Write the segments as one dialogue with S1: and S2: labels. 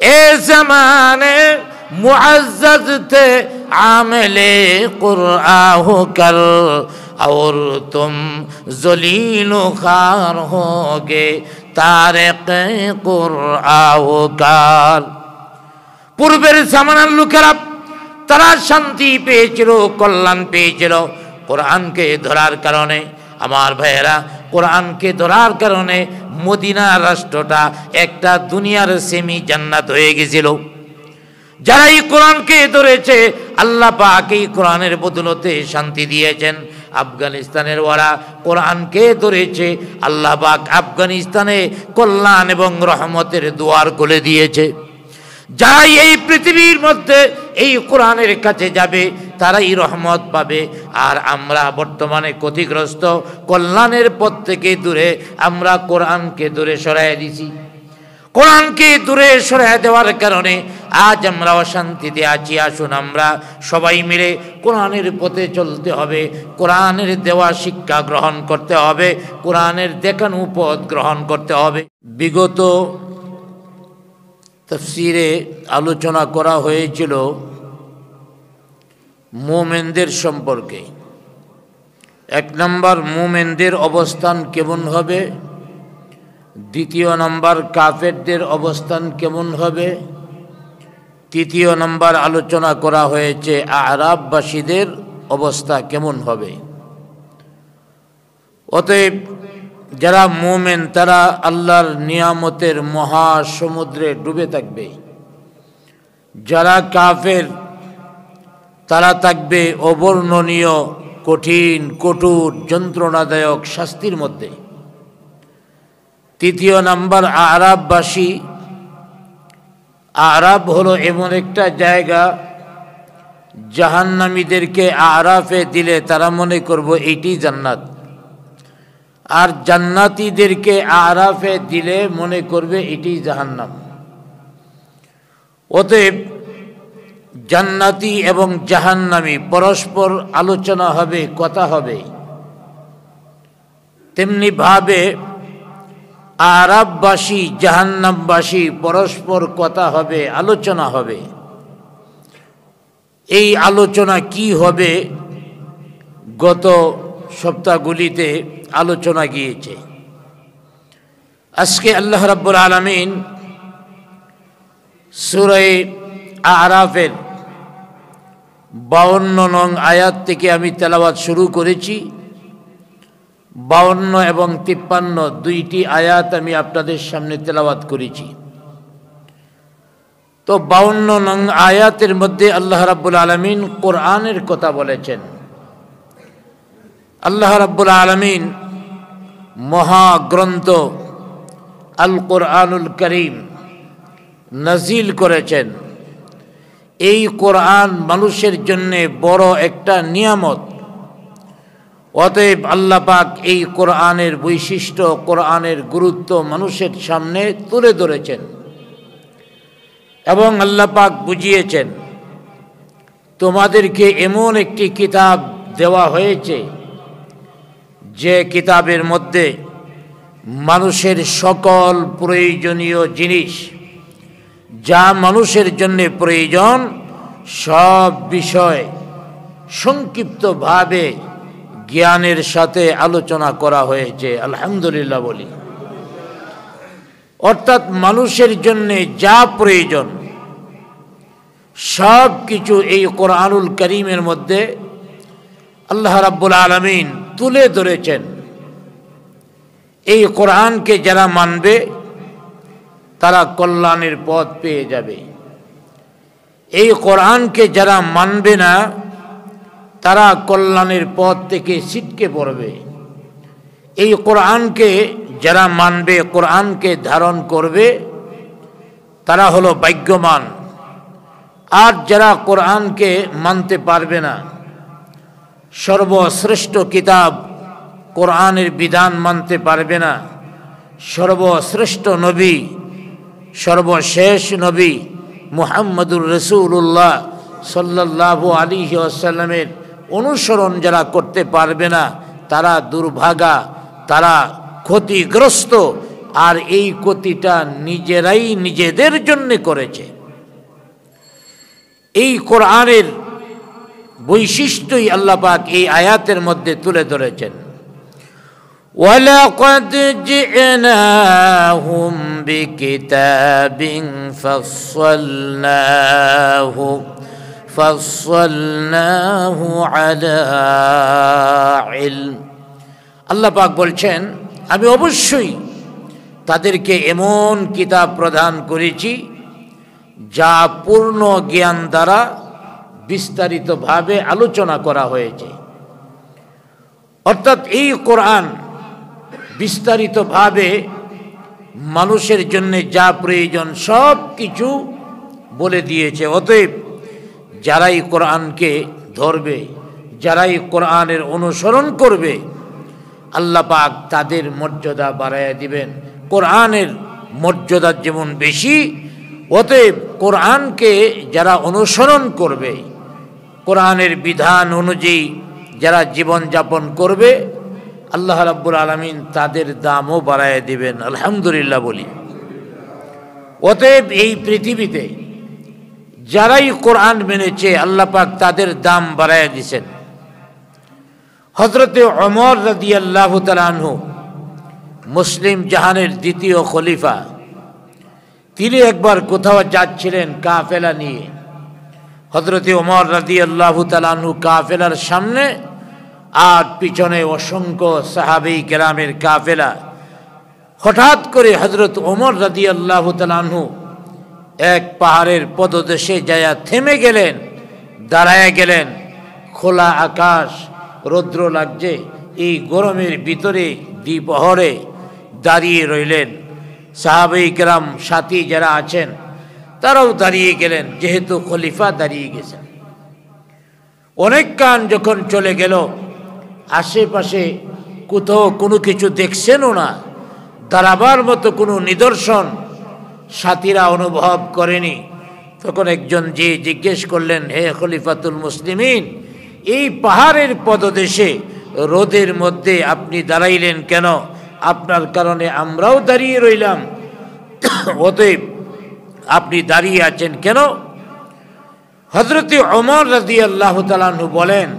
S1: ए ज़माने मुअज़्ज़ज़ थे आमिले क़ुरआ हो कल, और तुम ज़लील ख़ार होगे तारिक़े क़ुरआ हो कल। पूर्वेर ज़मानार लोकेरा तारा शांति पेয়েছিল, कल्याण पेয়েছিল কোরআনকে ধরার কারণে। আমার ভাইয়েরা, কোরআনকে ধরার কারণে মদিনা রাষ্ট্রটা একটা দুনিয়ার সেমি জান্নাত হয়ে গেছিল। যারা এই কোরআনকে ধরেছে আল্লাহ পাক এই কোরআনের বদৌলতে শান্তি দিয়েছেন। আফগানিস্তানের ওরা কোরআনকে ধরেছে, আল্লাহ পাক আফগানিস্তানে কল্যাণ এবং রহমতের দুয়ার খুলে দিয়েছে। যারা এই পৃথিবীর মধ্যে এই কোরআনের কাছে যাবে তারাই রহমত পাবে। আর আমরা বর্তমানে ক্ষতিগ্রস্ত, কল্যাণের পথ থেকে দূরে আমরা কোরআনকে দূরে সরাই দিছি। কোরআনকে দূরে সরাই দেওয়ার কারণে আজ আমরা অশান্তিতে আছি। আসুন আমরা সবাই মিলে কোরআনের পথে চলতে হবে, কোরআনের দেওয়া শিক্ষা গ্রহণ করতে হবে, কোরআনের দেখানো পথ গ্রহণ করতে হবে। বিগত তাফসীরে আলোচনা করা হয়েছিল মুমিনদের সম্পর্কে। এক নম্বর, মুমিনদের অবস্থান কেমন হবে। দ্বিতীয় নম্বর, কাফেরদের অবস্থান কেমন হবে। তৃতীয় নম্বর আলোচনা করা হয়েছে আরাববাসীদের অবস্থা কেমন হবে। অতএব যারা মুমিন তারা আল্লাহর নিয়ামতের মহাসমুদ্রে ডুবে থাকবে। যারা কাফের তারা থাকবে অবর্ণনীয় কঠিন কঠোর যন্ত্রণাদায়ক শাস্তির মধ্যে। তৃতীয় নাম্বার আরাববাসী। আরাব হলো এমন একটা জায়গা, জাহান্নামীদেরকে আরাফে দিলে তারা মনে করবে এইটি জান্নাত, আর জান্নাতীদেরকে আরাফে দিলে মনে করবে এটি জাহান্নাম। অতএব জান্নাতি এবং জাহান্নামী পরস্পর আলোচনা হবে, কথা হবে। তেমনি ভাবে আরাববাসী জাহান্নামবাসী পরস্পর কথা হবে, আলোচনা হবে। এই আলোচনা কি হবে গত সপ্তাহগুলিতে আলোচনা গিয়েছে। আজকে আল্লাহ রাব্বুল আলামিন সূরা আরাফের 52 নং আয়াত থেকে আমি তেলাওয়াত শুরু করেছি। 52 এবং 53 দুইটি আয়াত আমি আপনাদের সামনে তেলাওয়াত করেছি। তো 52 নং আয়াতের মধ্যে আল্লাহ রাব্বুল আলামিন কোরআনের কথা বলেছেন। আল্লাহ রাব্বুল আলামিন মহাগ্রন্থ আল কোরআনুল করিম নাজিল করেছেন। এই কোরআন মানুষের জন্য বড় একটা নিয়ামত। অতএব আল্লাহ পাক এই কোরআনের বৈশিষ্ট্য, কোরআনের গুরুত্ব মানুষের সামনে তুলে ধরেছেন এবং আল্লাহ পাক বুঝিয়েছেন তোমাদেরকে এমন একটি কিতাব দেওয়া হয়েছে যে কিতাবের মধ্যে মানুষের সকল প্রয়োজনীয় জিনিস, যা মানুষের জন্য প্রয়োজন, সব বিষয় সংক্ষিপ্তভাবে জ্ঞানের সাথে আলোচনা করা হয়েছে। আলহামদুলিল্লাহ বলি। অর্থাৎ মানুষের জন্য যা প্রয়োজন সব কিছু এই কোরআনুল করিমের মধ্যে আল্লাহ রাব্বুল আলামিন তুলে ধরেছেন। এই কোরআনকে যারা মানবে তারা কল্যাণের পথ পেয়ে যাবে। এই কোরআনকে যারা মানবে না তারা কল্যাণের পথ থেকে ছিটকে পড়বে। এই কোরআনকে যারা মানবে, কোরআনকে ধারণ করবে, তারা হলো ভাগ্যবান। আর যারা কোরআনকে মানতে পারবে না, সর্বশ্রেষ্ঠ কিতাব কোরআনের বিধান মানতে পারবে না, সর্বশ্রেষ্ঠ নবী, সর্বশেষ নবী মুহাম্মদুর রাসূলুল্লাহ সাল্লাল্লাহু আলাইহি ওয়াসাল্লামের অনুসরণ যারা করতে পারবে না তারা দুর্ভাগা, তারা ক্ষতিগ্রস্ত, আর এই ক্ষতিটা নিজেরাই নিজেদের জন্য করেছে। এই কোরআনের বৈশিষ্ট্যই আল্লাহ পাক এই আয়াতের মধ্যে তুলে ধরেছেন। وَلَقَدْ جِئْنَاهُمْ بِكِتَابٍ فَصَّلْنَاهُ عَلَى عِلْمٍ। আল্লাহ পাক বলছেন, আমি অবশ্যই তাদেরকে এমন কিতাব প্রদান করেছি যা পূর্ণ জ্ঞান দ্বারা বিস্তারিতভাবে আলোচনা করা হয়েছে। অর্থাৎ এই কোরআন বিস্তারিতভাবে মানুষের জন্য যা প্রয়োজন সব কিছু বলে দিয়েছে। অতএব যারাই কোরআনকে ধরবে, যারাই কোরআনের অনুসরণ করবে, আল্লাহ পাক তাদের মর্যাদা বাড়াইয়া দিবেন। কোরআনের মর্যাদা যেমন বেশি, অতএব কোরআনকে যারা অনুসরণ করবে, কোরআনের বিধান অনুযায়ী যারা জীবনযাপন করবে, আল্লাহ রাব্বুল আলামিন তাদের দামও বাড়াইয়া দিবেন। আলহামদুলিল্লাহ বলি। অতএব এই পৃথিবীতে যারাই কোরআন মেনেছে, আল্লাহ পাক তাদের দাম বাড়াইয়া দিয়েছেন। হযরতে ওমর রাদিয়াল্লাহু তাআলা আনহু, মুসলিম জাহানের দ্বিতীয় খলিফা, তিনি একবার কোথাও যাচ্ছিলেন কাফেলা নিয়ে। হযরতে ওমর রাদিয়াল্লাহু তাআলা আনহু কাফেলার সামনে আর পিছনে অসংখ্য সাহাবী কেরামের কাফেলা। হঠাৎ করে হযরত ওমর রাদিয়াল্লাহু তাআলা আনহু এক পাহাড়ের পদদেশে যায়া থেমে গেলেন, দাঁড়ায়া গেলেন। খোলা আকাশ, রৌদ্র লাগছে, এই গরমের ভিতরে দ্বিপ্রহরে দাঁড়িয়ে রইলেন। সাহাবী কেরাম সাথী যারা আছেন তারাও দাঁড়িয়ে গেলেন, যেহেতু খলিফা দাঁড়িয়ে গেছেন। অনেকক্ষণ যখন চলে গেল, আশেপাশে কোথাও কোনো কিছু দেখছেনও না, দাঁড়াবার মতো কোনো নিদর্শন সাথীরা অনুভব করেনি। তখন একজন যে জিজ্ঞেস করলেন, হে খলিফাতুল মুসলিমিন, এই পাহাড়ের পদদেশে রোদের মধ্যে আপনি দাঁড়াইলেন কেন? আপনার কারণে আমরাও দাঁড়িয়ে রইলাম, অতএব আপনি দাঁড়িয়ে আছেন কেন? হযরতে ওমর রাদিয়াল্লাহু তাআলা আনহু বলেন,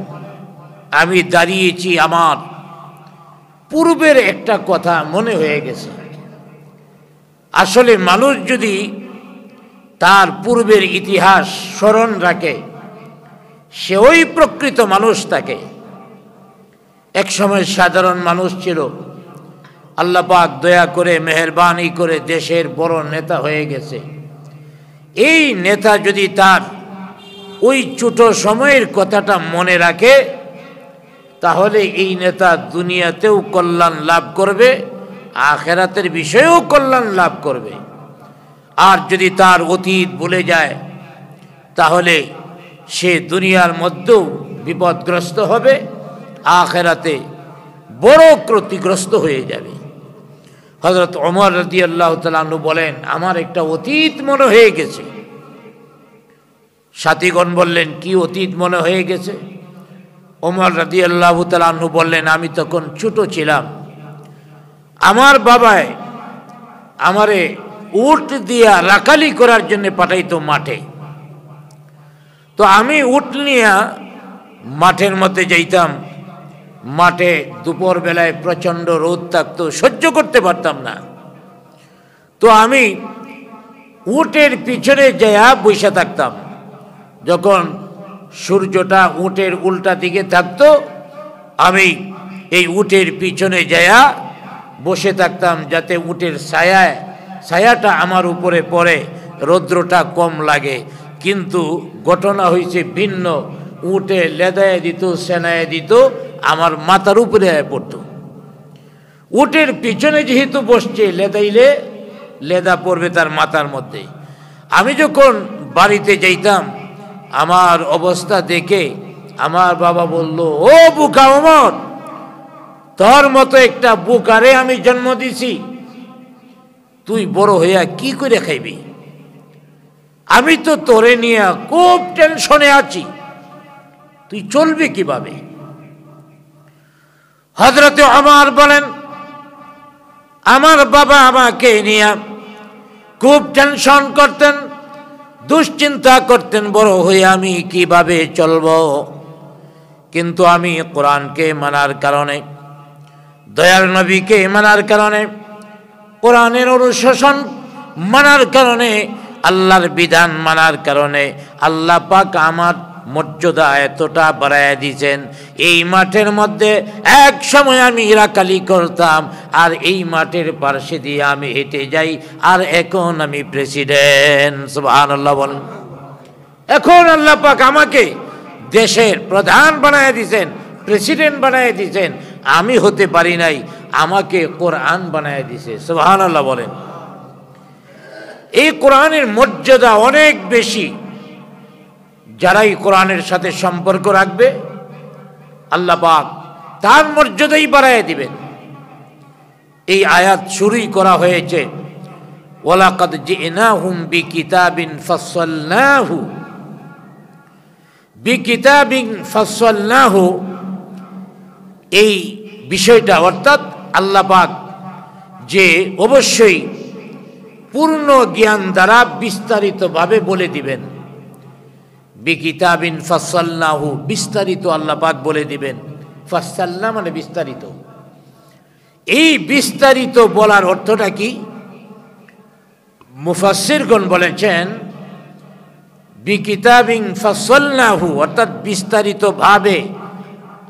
S1: আমি দাঁড়িয়েছি, আমার পূর্বের একটা কথা মনে হয়ে গেছে। আসলে মানুষ যদি তার পূর্বের ইতিহাস স্মরণ রাখে, সে ওই প্রকৃত মানুষ থাকে। এক সময় সাধারণ মানুষ ছিল, আল্লাহ পাক দয়া করে মেহেরবানি করে দেশের বড় নেতা হয়ে গেছে। এই নেতা যদি তার ওই ছোট সময়ের কথাটা মনে রাখে, তাহলে এই নেতা দুনিয়াতেও কল্যাণ লাভ করবে, আখিরাতের বিষয়েও কল্যাণ লাভ করবে। আর যদি তার অতীত ভুলে যায়, তাহলে সে দুনিয়ার মধ্যেও বিপদগ্রস্ত হবে, আখিরাতে বড় ক্ষতিগ্রস্ত হয়ে যাবে। হযরত ওমর রাদিয়াল্লাহু তাআলা আনহু বলেন, আমার একটা অতীত মনে হয়ে গেছে। সাথীগণ বললেন, কি অতীত মনে হয়ে গেছে? ওমর রাদিয়াল্লাহু তাআলা আনহু বললেন, আমি তখন ছোট ছিলাম, আমার বাবাই আমারে উট দিয়া রাখালি করার জন্য পাঠাইতো মাঠে। তো আমি উট নিয়ে মাঠের মধ্যে যাইতাম। মাঠে দুপুর বেলায় প্রচণ্ড রোদ থাকতো, সহ্য করতে পারতাম না। তো আমি উটের পিছনে যাইয়া বসে থাকতাম। যখন সূর্যটা উটের উল্টা দিকে থাকতো, আমি এই উটের পিছনে যাইয়া বসে থাকতাম, যাতে উটের ছায়াটা আমার উপরে পড়ে, রৌদ্রটা কম লাগে। কিন্তু ঘটনা হয়েছে ভিন্ন। উটে লেদায় দিত, সেনায় দিত, আমার মাথার উপরে পড়তো। উটের পিছনে যেহেতু বসছে, লেদাইলে লেদা পড়বে তার মাথার মধ্যে। আমি যখন বাড়িতে যাইতাম, আমার অবস্থা দেখে আমার বাবা বলল, ও বুকা ওমর, তোর মতো একটা বুকারে আমি জন্ম দিছি, তুই বড় হইয়া কি করে খাইবি? আমি তো তোরে নিয়ে খুব টেনশনে আছি, তুই চলবি কিভাবে? হযরতে ওমর বলেন, আমার বাবা আমাকে নিয়ে খুব টেনশন করতেন, দুশ্চিন্তা করতেন বড় হয়ে আমি কিভাবে চলব। কিন্তু আমি কোরআনকে মানার কারণে, দয়াল নবীকে মানার কারণে, কোরআনের অনুশাসন মানার কারণে, আল্লাহর বিধান মানার কারণে আল্লাহ পাক আমার মর্যাদা এতটা বাড়াইয়া দিয়েছেন। এই মাঠের মধ্যে এক সময় আমি ইরাকালি করতাম, আর এই মাঠের পাশে দিয়ে আমি হেঁটে যাই, আর এখন আমি প্রেসিডেন্ট। সুবহানাল্লাহ বলেন। এখন আল্লাহ পাক আমাকে দেশের প্রধান বানায় দিয়েছেন, প্রেসিডেন্ট বানায় দিয়েছেন। আমি হতে পারি নাই, আমাকে কোরআন বানায় দিয়েছে। সুবহানাল্লাহ বলেন। এই কোরআনের মর্যাদা অনেক বেশি। যারাই কোরআনের সাথে সম্পর্ক রাখবে আল্লাহ পাক তার মর্যাদাই বাড়ায় দিবেন। এই আয়াত শুরুই করা হয়েছে ওয়ালাকাদ জিনাহুম বিকিতাবিন ফাসসালনাহু, বিকিতাবিন ফাসসালনাহু। এই বিষয়টা অর্থাৎ আল্লাহ পাক যে অবশ্যই পূর্ণ জ্ঞান দ্বারা বিস্তারিতভাবে বলে দিবেন। বিকিতাবিন ফাসসালনাহু, বিস্তারিত আল্লাহ পাক বলে দিবেন। ফাসসালনা মানে বিস্তারিত। এই বিস্তারিত বলার অর্থটা কি? মুফাসসিরগণ বলেছেন বিকিতাবিন ফাসসালনাহু অর্থাৎ বিস্তারিতভাবে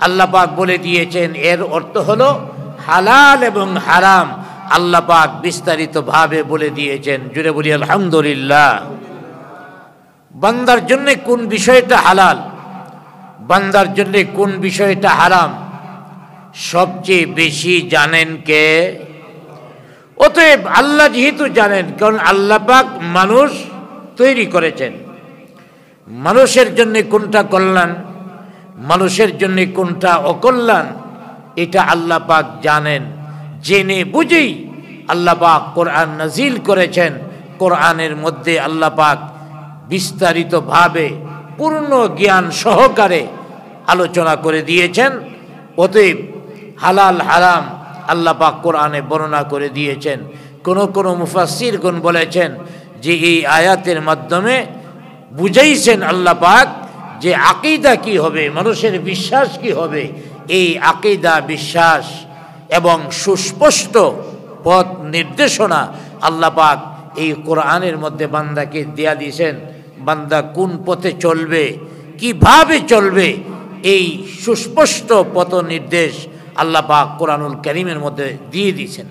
S1: আল্লাহ পাক বলে দিয়েছেন। এর অর্থ হলো হালাল এবং হারাম আল্লাহ পাক বিস্তারিতভাবে বলে দিয়েছেন। জুড়ে বলি আলহামদুলিল্লাহ। বান্দার জন্য কোন বিষয়টা হালাল, বান্দার জন্য কোন বিষয়টা হারাম, সবচেয়ে বেশি জানেন কে? অতএব আল্লাহ যেহেতু জানেন, কারণ আল্লাহ পাক মানুষ তৈরি করেছেন, মানুষের জন্য কোনটা কল্যাণ, মানুষের জন্য কোনটা অকল্যাণ, এটা আল্লাহ পাক জানেন। জেনে বুঝেই আল্লাহ পাক কোরআন নাজিল করেছেন। কোরআনের মধ্যে আল্লাহ পাক বিস্তারিতভাবে পূর্ণ জ্ঞান সহকারে আলোচনা করে দিয়েছেন। অতএব হালাল হারাম আল্লাহ পাক কোরআনে বর্ণনা করে দিয়েছেন। কোন মুফাসসিরগণ বলেছেন যে এই আয়াতের মাধ্যমে বুঝাইছেন আল্লাহ পাক যে আকীদা কি হবে, মানুষের বিশ্বাস কি হবে। এই আকীদা, বিশ্বাস এবং সুস্পষ্ট পথ নির্দেশনা আল্লাহ পাক এই কোরআনের মধ্যে বান্দাকে দেয়া দিয়েছেন। বান্দা কোন পথে চলবে, কিভাবে চলবে, এই সুস্পষ্ট পথ নির্দেশ আল্লাহ পাক কোরআনুল কারীমের মধ্যে দিয়ে দিয়েছেন।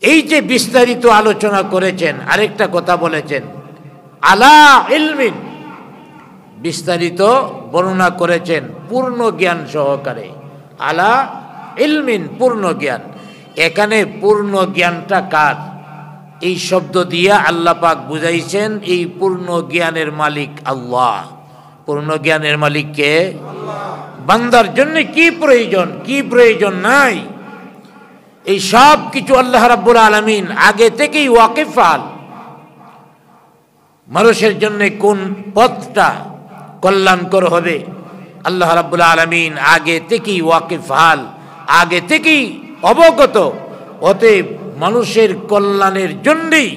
S1: এই যে বিস্তারিত আলোচনা করেছেন, আরেকটা কথা বলেছেন আলা ইলমিন, বিস্তারিত বর্ণনা করেছেন পূর্ণ জ্ঞান সহকারে। আলা ইলমিন, পূর্ণ জ্ঞান। এখানে পূর্ণ জ্ঞানটা কার? এই শব্দ দিয়ে আল্লাহ পাক বুঝাইছেন এই পূর্ণ জ্ঞানের মালিক আল্লাহ। পূর্ণ জ্ঞানের মালিক কে? বান্দার জন্য কি প্রয়োজন, কি প্রয়োজন নাই, এই সব কিছু আল্লাহ রাব্বুল আলামিন আগে থেকেই ওয়াকিফাল। মানুষের জন্য কোন পথটা কল্যাণকর হবে আল্লাহ রাব্বুল আলামিন আগে থেকেই ওয়াকিফাল, আগে থেকেই অবগত। অতএব মানুষের কল্যাণের জন্যই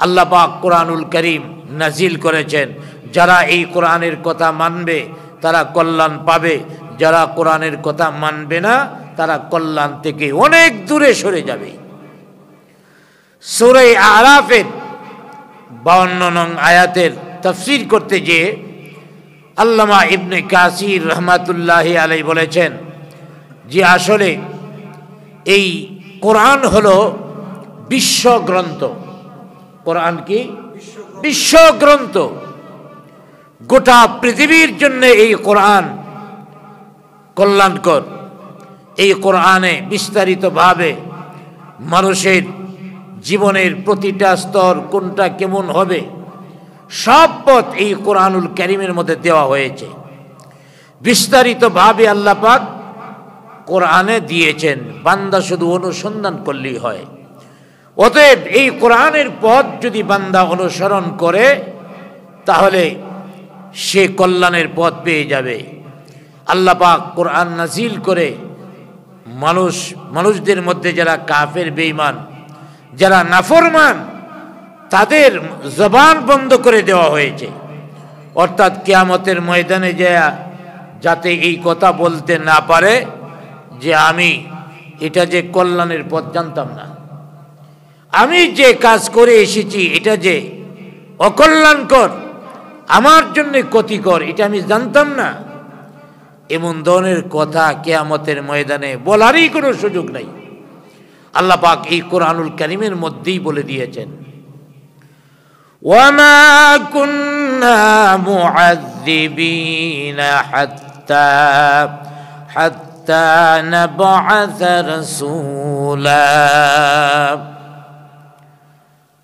S1: আল্লাহ পাক কোরআনুল কারীম নাজিল করেছেন। যারা এই কোরআনের কথা মানবে তারা কল্যাণ পাবে, যারা কোরআনের কথা মানবে না তারা কল্যাণ থেকে অনেক দূরে সরে যাবে। সূরা আরাফের 52 নং আয়াতের তাফসীর করতে গিয়ে আল্লামা ইবনে কাসির রহমাতুল্লাহি আলাইহি বলেছেন যে আসলে এই কোরআন হলো বিশ্বগ্রন্থ। কোরআন কি? বিশ্বগ্রন্থ। গোটা পৃথিবীর জন্য এই কোরআন কল্যাণকর। এই কোরআনে বিস্তারিতভাবে মানুষের জীবনের প্রতিটা স্তর কোনটা কেমন হবে সব পথ এই কোরআনুল কারীমের মধ্যে দেওয়া হয়েছে। বিস্তারিতভাবে আল্লাহ পাক কোরআনে দিয়েছেন, বান্দা শুধু অনুসন্ধান করলেই হয়। অতএব এই কোরআনের পথ যদি বান্দা অনুসরণ করে তাহলে সে কল্যাণের পথ পেয়ে যাবে। আল্লাহ পাক কোরআন নাজিল করে মানুষদের মধ্যে যারা কাফের বেঈমান, যারা নাফরমান, তাদের জবান বন্ধ করে দেওয়া হয়েছে। অর্থাৎ কিয়ামতের ময়দানে যাতে এই কথা বলতে না পারে যে আমি এটা যে কল্যাণের পথ জানতাম না, আমি যে কাজ করে এসেছি এটা যে অকল্যাণকর, আমার জন্য ক্ষতিকর, এটা আমি জানতাম না। এমন ধরনের কথা কিয়ামতের ময়দানে বলারই কোনো সুযোগ নাই। আল্লাহ পাক এই কোরআনুল কারীমের মধ্যেই বলে দিয়েছেন, ওয়ামা কুন্না মুআযযিবিনা হাত্তা নাবআসা রাসূলা।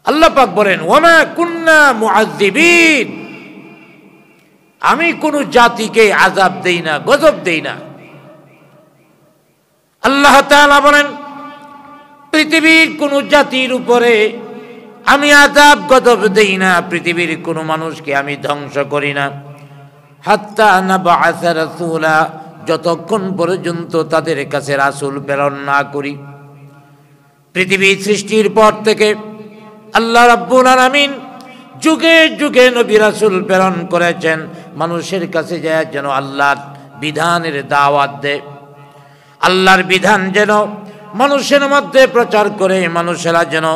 S1: আল্লাহ পাক বলেন, ওয়ামা কুন্না মুআযযিবিন, আমি কোন জাতিকে আযাব দেই না, গজব দেই না। আল্লাহ তাআলা বলেন, পৃথিবীর কোন জাতির উপরে আমি আযাব গজব দেই না, পৃথিবীর কোন মানুষকে আমি ধ্বংস করি না। হাত্তা নাবআসা রাসূলা, যতক্ষণ পর্যন্ত তাদের কাছে রাসূল প্রেরণ না করি। পৃথিবী সৃষ্টির পর থেকে আল্লাহ রাব্বুল আলামিন যুগে যুগে নবী রাসূল প্রেরণ করেছেন, মানুষের কাছে যায় যেন আল্লাহর বিধানের দাওয়াত দেয়, আল্লাহর বিধান যেন মানুষের মধ্যে প্রচার করে, মানুষেরা যেন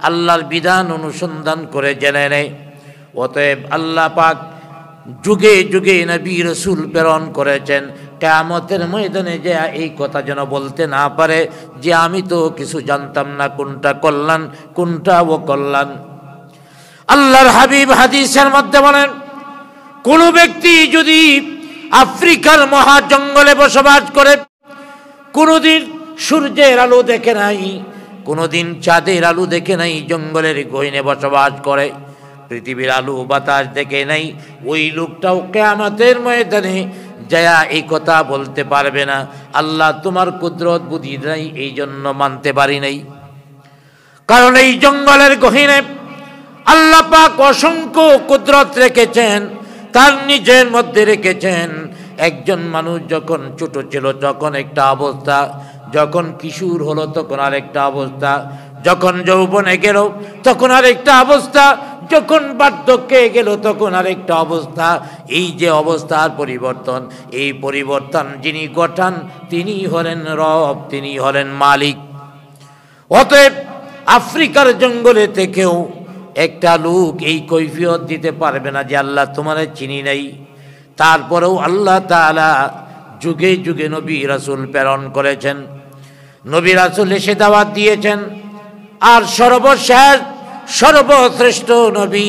S1: আল্লাহর বিধান অনুসন্ধান করে জেনে নেয়। অতএব আল্লাহ পাক যুগে যুগে নবী রাসূল প্রেরণ করেছেন, কিয়ামতের ময়দানে যে এই কথা যেন বলতে না পারে যে আমি তো কিছু জানতাম না, কোনটা কল্যাণ কোনটা অকল্যাণ। আল্লাহর হাবিব হাদিসের মধ্যে বলেন, কোন ব্যক্তি যদি আফ্রিকার মহা জঙ্গলে বসবাস করে, কোনদিন সূর্যের আলো দেখে নাই, কোনদিন চাঁদের আলো দেখে নাই, জঙ্গলের গহীনে বসবাস করে, পৃথিবীর আলো বাতাস দেখে নাই, ওই লোকটাও কিয়ামতের ময়দানে যায়া এই কথা বলতে পারবে না, আল্লাহ তোমার কুদরত বুদ্ধি নাই, এই জন্য মানতে পারি নাই। কারণ এই জঙ্গলের গহীনে আল্লাহ পাক অসংখ্য কুদরত রেখেছেন, তার নিজের মধ্যে রেখেছেন। একজন মানুষ যখন ছোট ছিল তখন একটা অবস্থা, যখন কিশোর হলো তখন আরেকটা অবস্থা, যখন যৌবনে গেল তখন আরেকটা অবস্থা, যখন বার্ধক্যে গেল তখন আরেকটা অবস্থা। এই যে অবস্থার পরিবর্তন, এই পরিবর্তন যিনি ঘটান তিনি হলেন রব, তিনি হলেন মালিক। অতএব আফ্রিকার জঙ্গলে থেকেও একটা লোক এই কৈফিয়ত দিতে পারবে না যে আল্লাহ তোমারে চিনি নাই। তারপরেও আল্লাহ তাআলা যুগে যুগে নবী রাসূল প্রেরণ করেছেন, নবী রাসূল এসে দাওয়াত দিয়েছেন। আর সর্বশেষ সর্বশ্রেষ্ঠ নবী,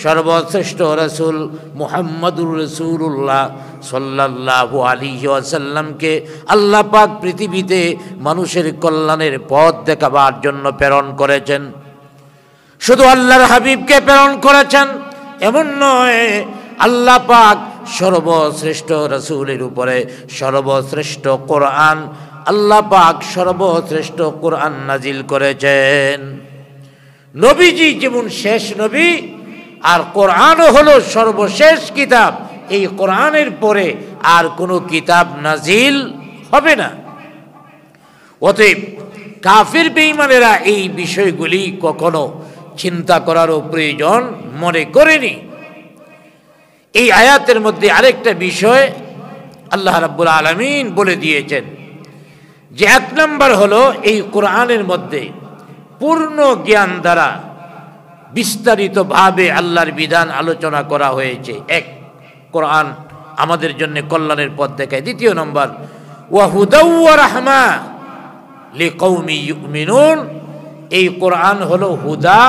S1: সর্বশ্রেষ্ঠ রাসূল মুহাম্মদুর রাসূলুল্লাহ সাল্লাল্লাহু আলাইহি ওয়াসাল্লামকে আল্লাহ পাক পৃথিবীতে মানুষের কল্যাণের পথ দেখাবার জন্য প্রেরণ করেছেন। শুধু আল্লাহর হাবিবকে প্রেরণ করেছেন এমন নয়, আল্লাহ পাক সর্বশ্রেষ্ঠ রাসূলের উপরে সর্বশ্রেষ্ঠ কোরআন, আল্লাহ পাক সর্বশ্রেষ্ঠ কোরআন নাজিল করেছেন। নবীজি যেমন শেষ নবী, আর কোরআনও হলো সর্বশেষ কিতাব। এই কোরআনের পরে আর কোনো কিতাব নাজিল হবে না। অতএব কাফির বেঈমানেরা এই বিষয়গুলি কখনো চিন্তা করারও প্রয়োজন মনে করেনি। এই আয়াতের মধ্যে আরেকটা বিষয় আল্লাহ রাব্বুল আলামিন বলে দিয়েছেন যে এক নম্বর হলো এই কোরআনের মধ্যে পূর্ণ জ্ঞান দ্বারা বিস্তারিতভাবে আল্লাহর বিধান আলোচনা করা হয়েছে। এক, কোরআন আমাদের জন্য কল্যাণের পথ দেখায়। দ্বিতীয় নম্বর, ওয়া হুদাও ওয়া রাহমা লিকাউমি ইউমিনুন, এই কোরআন হলো হুদা,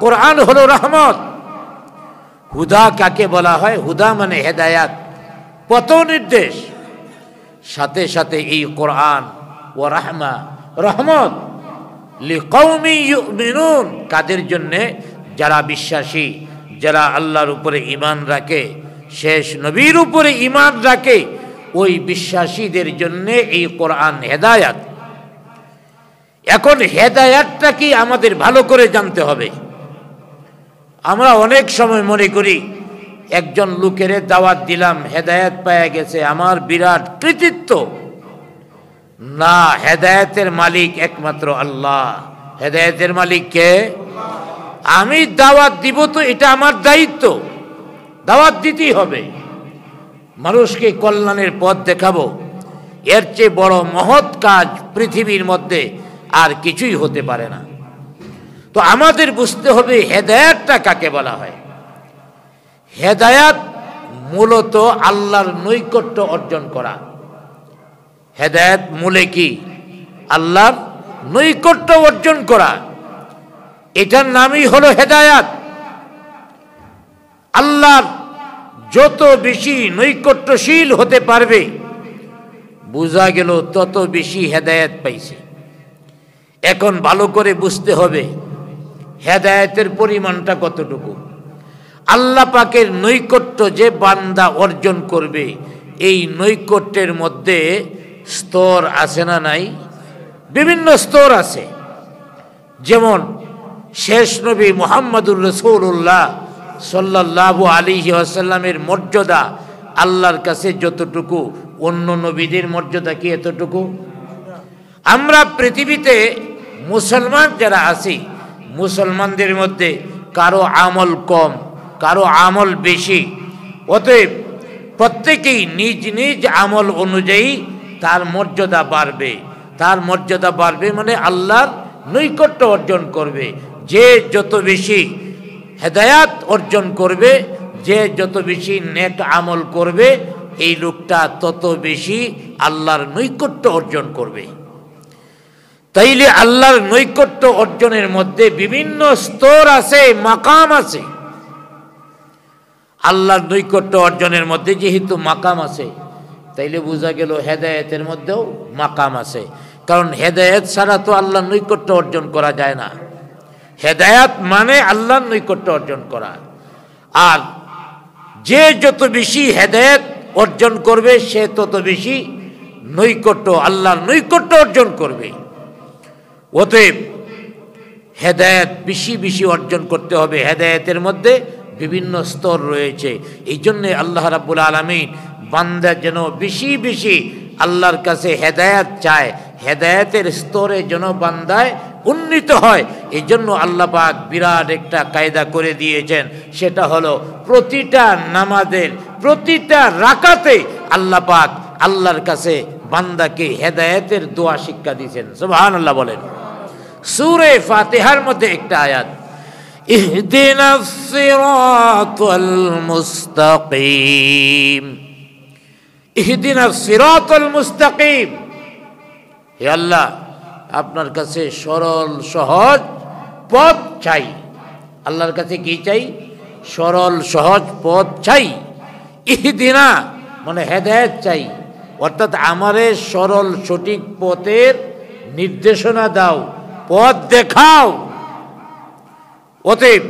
S1: কোরআন হলো রহমত। হুদা কাকে বলা হয়? হুদা মানে হেদায়াত, পথ নির্দেশ। সাথে সাথে এই কোরআন ও রাহমা, রহমত লিকাউমি ইউমিনুন, কাদের জন্য? যারা বিশ্বাসী, যারা আল্লাহর উপরে ঈমান রাখে, শেষ নবীর উপরে ঈমান রাখে, ওই বিশ্বাসীদের জন্য এই কোরআন হেদায়াত। এখন হেদায়াতটা কি আমাদের ভালো করে জানতে হবে। আমরা অনেক সময় মনে করি একজন লোকের দাওয়াত দিলাম, হেদায়াত পাওয়া গেছে, আমার বিরাট কৃতিত্ব। না, হেদায়েতের মালিক একমাত্র আল্লাহ। হেদায়েতের মালিক কে? আমি দাওয়াত দিব তো এটা আমার দায়িত্ব, দাওয়াত দিতেই হবে, মানুষকে কল্যাণের পথ দেখাবো। এর চেয়ে বড় মহৎ কাজ পৃথিবীর মধ্যে আর কিছুই হতে পারে না। তো আমাদের বুঝতে হবে হেদায়েতটা কাকে বলা হয়। হেদায়েত মূলত আল্লাহর নৈকট্য অর্জন করা। হেদায়েত মূলে কি? আল্লাহর নৈকট্য অর্জন করা, এটার নামই হলো হেদায়েত। আল্লাহর যত বেশি নৈকট্যশীল হতে পারবে, বোঝা গেল তত বেশি হেদায়েত পাইছে। এখন ভালো করে বুঝতে হবে হেদায়েতের পরিমাণটা কতটুকু। আল্লাহ পাকের নৈকট্য যে বান্দা অর্জন করবে, এই নৈকট্যের মধ্যে স্তর আছে না নাই? বিভিন্ন স্তর আছে। যেমন শেষ নবী মুহাম্মদুর রাসূলুল্লাহ সাল্লাল্লাহু আলাইহি ওয়াসাল্লামের মর্যাদা আল্লাহর কাছে যতটুকু, অন্য নবীদের মর্যাদা কি এতটুকু? আমরা পৃথিবীতে মুসলমান যারা আছি, মুসলমানদের মধ্যে কারো আমল কম, কারো আমল বেশি। অতএব প্রত্যেকেই নিজ নিজ আমল অনুযায়ী তার মর্যাদা বাড়বে। তার মর্যাদা বাড়বে মানে আল্লাহর নৈকট্য অর্জন করবে। যে যত বেশি হেদায়াত অর্জন করবে, যে যত বেশি নেক আমল করবে, এই লোকটা তত বেশি আল্লাহর নৈকট্য অর্জন করবে। তাইলে আল্লাহর নৈকট্য অর্জনের মধ্যে বিভিন্ন স্তর আছে, মাকাম আছে। আল্লাহর নৈকট্য অর্জনের মধ্যে যেহেতু মাকাম আছে, তাইলে বোঝা গেল হেদায়েতের মধ্যেও মাকাম আছে। কারণ হেদায়েত ছাড়া তো আল্লাহর নৈকট্য অর্জন করা যায় না। হেদায়েত মানে আল্লাহর নৈকট্য অর্জন করা। আর যে যত বেশি হেদায়েত অর্জন করবে, সে তত বেশি নৈকট্য, আল্লাহর নৈকট্য অর্জন করবে। অতএব হেদায়েত বেশি বেশি অর্জন করতে হবে। হেদায়েতের মধ্যে বিভিন্ন স্তর রয়েছে। এই জন্যে আল্লাহ রাব্বুল আলামিন বান্দা যেন বেশি বেশি আল্লাহর কাছে হেদায়েত চায়, হেদায়েতের স্তরে যেন বান্দায় উন্নীত হয়। এই জন্য আল্লাহ পাক বিরাট একটা কায়দা করে দিয়েছেন, সেটা হলো প্রতিটা নামাজের প্রতিটা রাকাতে আল্লাহ পাক আল্লাহর কাছে বান্দাকে হেদায়েতের দোয়া শিক্ষা দিয়েছেন। সুবহানাল্লাহ বলেন। সূরা ফাতিহার মধ্যে একটা আয়াত, ইহদিনাস সিরাতাল মুস্তাকিম, ইহদিনাস সিরাতাল মুস্তাকিম। হে আল্লাহ, আপনার কাছে সরল সহজ পথ চাই। আল্লাহর কাছে কি চাই? সরল সহজ পথ চাই। ইহদিনা মানে হেদায়েত চাই, অর্থাৎ আমারে সরল সঠিক পথের নির্দেশনা দাও, পথ দেখাও। অতএব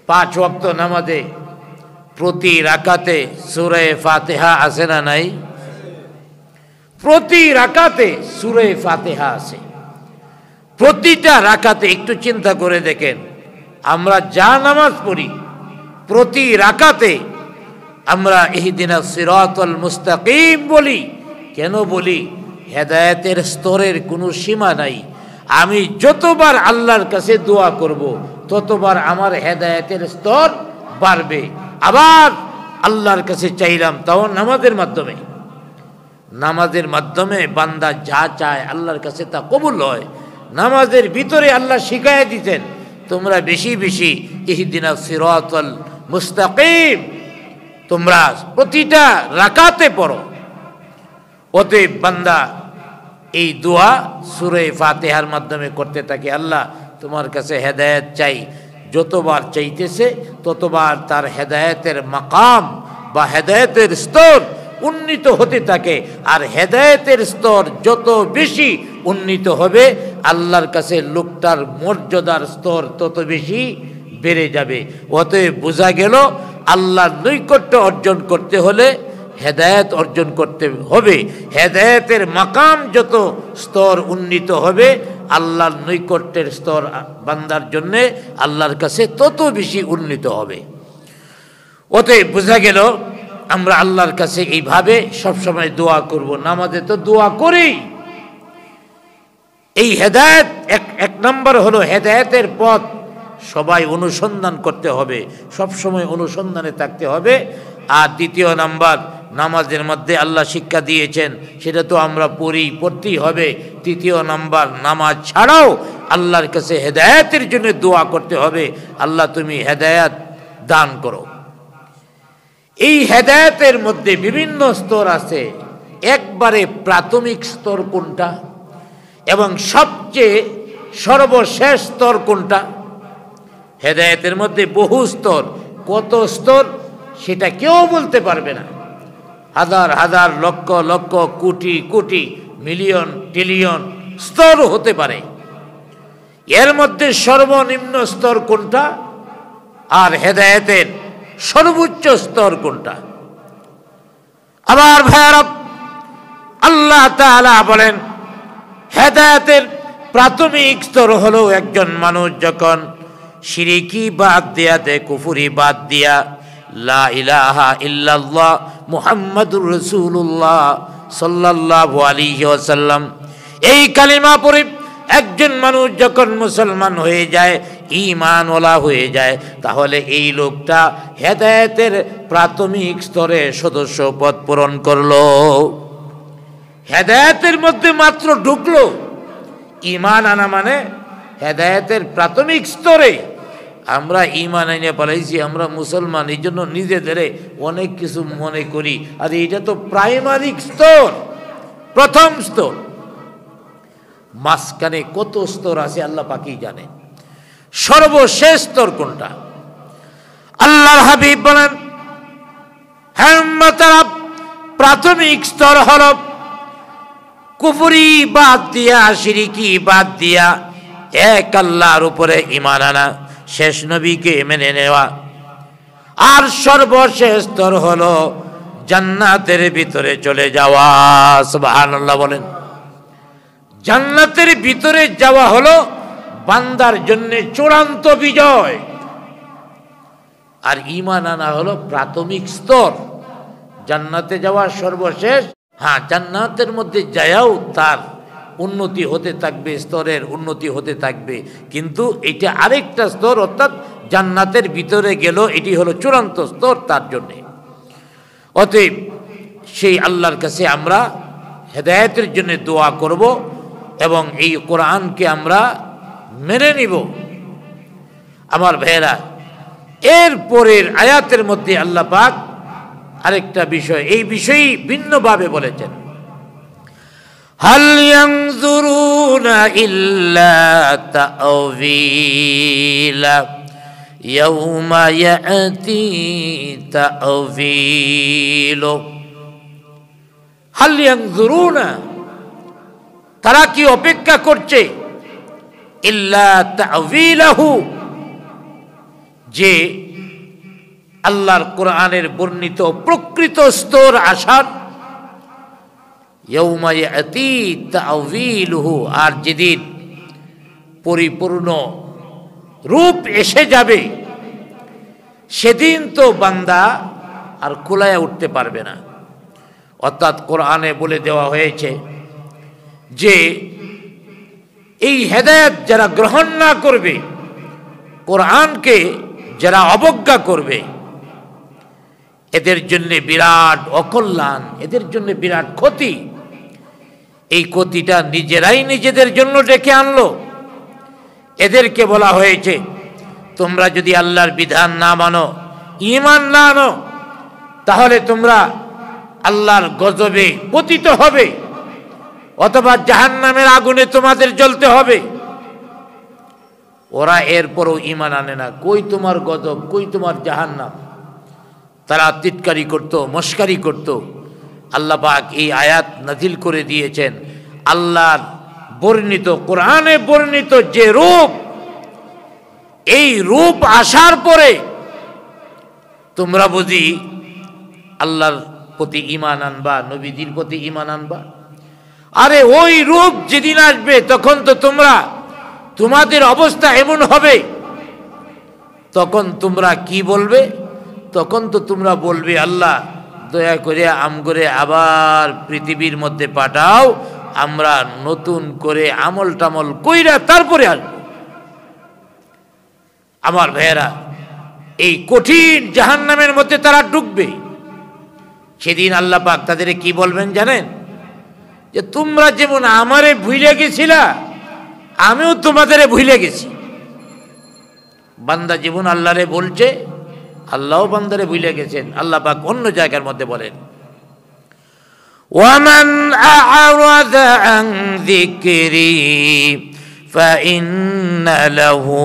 S1: 5 ওয়াক্ত নামাজে প্রতি রাকাতে সূরা ফাতিহা আছে না নাই? প্রতি রাকাতে সূরা ফাতিহা আছে। প্রতিটা রাকাতে একটু চিন্তা করে দেখেন, আমরা যা নামাজ পড়ি প্রতি রাকাতে আমরা ইহদিনাস সিরাতাল মুস্তাকিম বলি। কেন বলি? হেদায়েতের স্তরের কোনো সীমা নাই। আমি যতবার আল্লাহর কাছে দোয়া করব, ততবার আমার হেদায়েতের স্তর বাড়বে। আবার আল্লাহর কাছে চাইলাম, তাও নামাজের মাধ্যমে। নামাজের মাধ্যমে বান্দা যা চায় আল্লাহর কাছে তা কবুল হয়। নামাজের ভিতরে আল্লাহ শিখাইয়া দিতেন, তোমরা বেশি বেশি ইহদিনাস সিরাতাল মুস্তাকিম তোমরা প্রতিটা রাকাতে পড়ো। অতএব বান্দা এই দোয়া সূরা ফাতিহার মাধ্যমে করতে থাকে, আল্লাহ তোমার কাছে হেদায়েত চাই। যতবার চাইতেছে ততবার তার হেদায়েতের মাকাম বা হেদায়েতের স্তর উন্নীত হতে থাকে। আর হেদায়েতের স্তর যত বেশি উন্নীত হবে, আল্লাহর কাছে লোকটার মর্যাদার স্তর তত বেশি বেড়ে যাবে। অতএব বোঝা গেল আল্লাহর নৈকট্য অর্জন করতে হলে হেদায়েত অর্জন করতে হবে। হেদায়েতের মাকাম যত স্তর উন্নীত হবে, আল্লাহর নৈকট্যের স্তর বান্দার জন্যে আল্লাহর কাছে তত বেশি উন্নীত হবে। অতএব বোঝা গেল আমরা আল্লাহর কাছে এইভাবে সবসময় দোয়া করব। নামাজে তো দোয়া করি। এই হেদায়েত এক নম্বর হলো হেদায়েতের পথ সবাই অনুসন্ধান করতে হবে, সবসময় অনুসন্ধানে থাকতে হবে। আর দ্বিতীয় নাম্বার, নামাজের মধ্যে আল্লাহ শিক্ষা দিয়েছেন, সেটা তো আমরা পড়তেই হবে। তৃতীয় নাম্বার, নামাজ ছাড়াও আল্লাহর কাছে হেদায়েতের জন্য দোয়া করতে হবে, আল্লাহ তুমি হেদায়েত দান করো। এই হেদায়েতের মধ্যে বিভিন্ন স্তর আছে। একবারে প্রাথমিক স্তর কোনটা এবং সবচেয়ে সর্বশেষ স্তর কোনটা? হেদায়েতের মধ্যে বহু স্তর। কত স্তর সেটা কেউ বলতে পারবে না। হাজার হাজার লক্ষ লক্ষ কোটি কোটি মিলিয়ন ট্রিলিয়ন স্তর হতে পারে। এর মধ্যে সর্বনিম্ন স্তর কোনটা আর হেদায়েতের সর্বোচ্চ স্তর কোনটা? আবার ভাইয়ারা, আল্লাহ তাআলা বলেন হেদায়েতের প্রাথমিক স্তর হলো একজন মানুষ যখন শিরকি বাদ দিয়া দেয়, কুফরি বাদ দিয়া লা ইলাহা ইল্লাল্লাহ মুহাম্মাদুর রাসূলুল্লাহ সাল্লাল্লাহু আলাইহি ওয়াসাল্লাম এই কালিমা পড়ে একজন মানুষ যখন মুসলমান হয়ে যায়, ঈমানওয়ালা হয়ে যায়, তাহলে এই লোকটা হেদায়েতের প্রাথমিক স্তরে সদস্য পদ পূরণ করলো। হেদায়েতের মধ্যে মাত্র ঢুকলো। ঈমান আনা মানে হেদায়েতের প্রাথমিক স্তরে। আমরা ঈমান আইনে পালাইছি, আমরা মুসলমান, এই জন্য নিজেদের অনেক কিছু মনে করি। আর এইটা তো প্রাইমারি স্তর, প্রথম স্তর। মাঝখানে কত স্তর আছে আল্লাহ পাকই জানে। সর্বশেষ স্তর কোনটা? আল্লাহর হাবিব বলেন, হ্যাঁ তারা প্রাথমিক স্তর হল কুফরি বাদ দিয়া, শিরকি বাদ দিয়া এক আল্লাহর উপরে ঈমান আনা, শেষ নবীকে মেনে নেওয়া। আর সর্বশেষ স্তর হলো জান্নাতের ভিতরে চলে যাওয়া। সুবহানাল্লাহ বলেন। জান্নাতের ভিতরে যাওয়া হলো বান্দার জন্য চূড়ান্ত বিজয়। আর ঈমান আনা হলো প্রাথমিক স্তর। জান্নাতে যাওয়া সর্বশেষ। হ্যাঁ, জান্নাতের মধ্যে যায়াও তার উন্নতি হতে থাকবে, স্তরের উন্নতি হতে থাকবে, কিন্তু এটা আরেকটা স্তর, অর্থাৎ জান্নাতের ভিতরে গেল, এটি হলো চূড়ান্ত স্তর তার জন্যে। অতএব সেই আল্লাহর কাছে আমরা হেদায়েতের জন্য দোয়া করব এবং এই কোরআনকে আমরা মেনে নিব। আমার ভাইয়েরা, এর পরের আয়াতের মধ্যে আল্লাহ পাক আরেকটা বিষয়, এই বিষয়ই ভিন্নভাবে বলেছেন। হাল ইয়ানজুরুনা ইল্লা তা'ওয়িলা ইয়াউমা ইয়াতি তা'ওয়িলু। হাল ইয়ানজুরুনা, তারা কি অপেক্ষা করছে? ইল্লা তা'ওয়িলাহু, যে আল্লাহর কোরআনের বর্ণিত প্রকৃত স্তর আসার। ইয়াউমা ইয়াতি তা'ওয়িলুহু, আর যেদিন পরিপূর্ণ রূপ এসে যাবে, সেদিন তো বান্দা আর কুলায়া উঠতে পারবে না। অর্থাৎ কোরআনে বলে দেওয়া হয়েছে যে এই হেদায়েত যারা গ্রহণ না করবে, কোরআনকে যারা অবজ্ঞা করবে, এদের জন্য বিরাট অকল্যাণ, এদের জন্য বিরাট ক্ষতি। এই ক্ষতিটা নিজেরাই নিজেদের জন্য ডেকে আনলো। এদেরকে বলা হয়েছে, তোমরা যদি আল্লাহর বিধান না মানো, ঈমান না আনো, তাহলে তোমরা আল্লাহর গজবে পতিত হবে, অথবা জাহান্নামের আগুনে তোমাদের জ্বলতে হবে। ওরা এরপরও ঈমান আনে না। কই তোমার গজব, কই তোমার জাহান্নাম? তারা তিটকারি করত, মস্কারি করত। আল্লাহ পাক এই আয়াত নাজিল করে দিয়েছেন, আল্লাহর বর্ণিত, কোরআনে বর্ণিত যে রূপ, এই রূপ আসার পরে তোমরা বুঝি আল্লাহর প্রতি ঈমান আনবা, নবীজির প্রতি ঈমান আনবা। আরে ওই রূপ যেদিন আসবে, তখন তো তোমাদের অবস্থা এমন হবে, তখন তোমরা কি বলবে? তখন তো তোমরা বলবে, আল্লাহ দয়া করে আমগরে আবার পৃথিবীর মধ্যে পাঠাও, আমরা নতুন করে আমল টামল কইরা তারপরে আসবো। আমার ভাইয়েরা, এই কঠিন জাহান্নামের মধ্যে তারা ডুববে। সেদিন আল্লাহ পাক তাদের কি বলবেন জানেন? যে তোমরা যেমন আমারে ভুলে গেছিলা, আমিও তোমাদের ভুলে গেছি। বান্দা জীবন আল্লাহরে বলছে, আল্লাহও বান্দারে ভুলে গেছেন। আল্লাহ পাক অন্য জায়গার মধ্যে বলেন, ওয়ামান আ'রাদা আন যিকরি ফাইন্না লাহু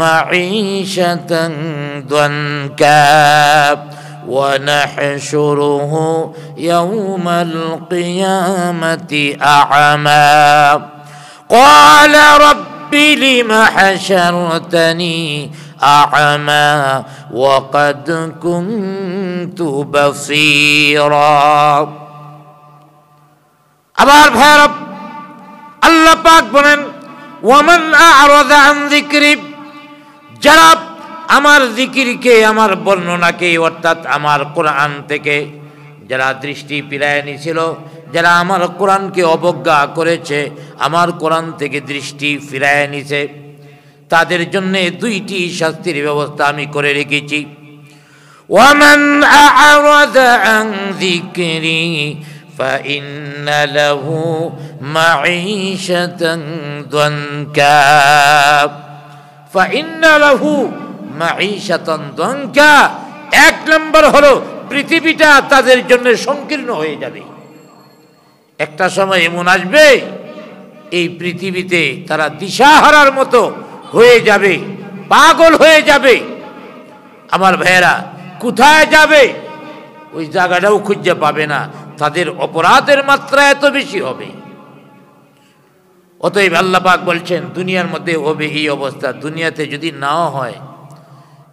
S1: মাঈশাতান দানকা ওয়া নাহশুরুহু ইয়াওমাল কিয়ামাতি আ'মা ক্বালা রাব্বি লিমা হাশারতানি আ'মা ওয়া ক্বাদ কুনতু বাসীরা। আবার ভাইরা, আল্লাহ পাক বলেন, ওয়ামান আ'রাদা আন যিকরি, যারা আমার জিকিরকে, আমার বর্ণনাকে, অর্থাৎ আমার কোরআন থেকে যারা দৃষ্টি ফিরায় নিয়েছিল, যারা আমার কোরআনকে অবজ্ঞা করেছে, আমার কোরআন থেকে দৃষ্টি ফিরায় নিছে, তাদের জন্য দুইটি শাস্তির ব্যবস্থা আমি করে রেখেছি। ওয়ামান আ'রাদা আন যিকরি ফাইন্না লাহু মাঈশাতান দানকা, ফাইন্না লাহু মাঈশাতান দানকা, এক নম্বর হলো পৃথিবীটা তাদের জন্য সংকীর্ণ হয়ে যাবে। একটা সময় এমন আসবে, এই পৃথিবীতে তারা দিশাহারার মতো হয়ে যাবে, পাগল হয়ে যাবে। আমার ভাইয়েরা, কোথায় যাবে ওই জায়গাটাও খুঁজে পাবে না, তাদের অপরাধের মাত্রা এত বেশি হবে। অতএব আল্লাহ পাক বলছেন, দুনিয়ার মধ্যে হবে এই অবস্থা। দুনিয়াতে যদি নাও হয়,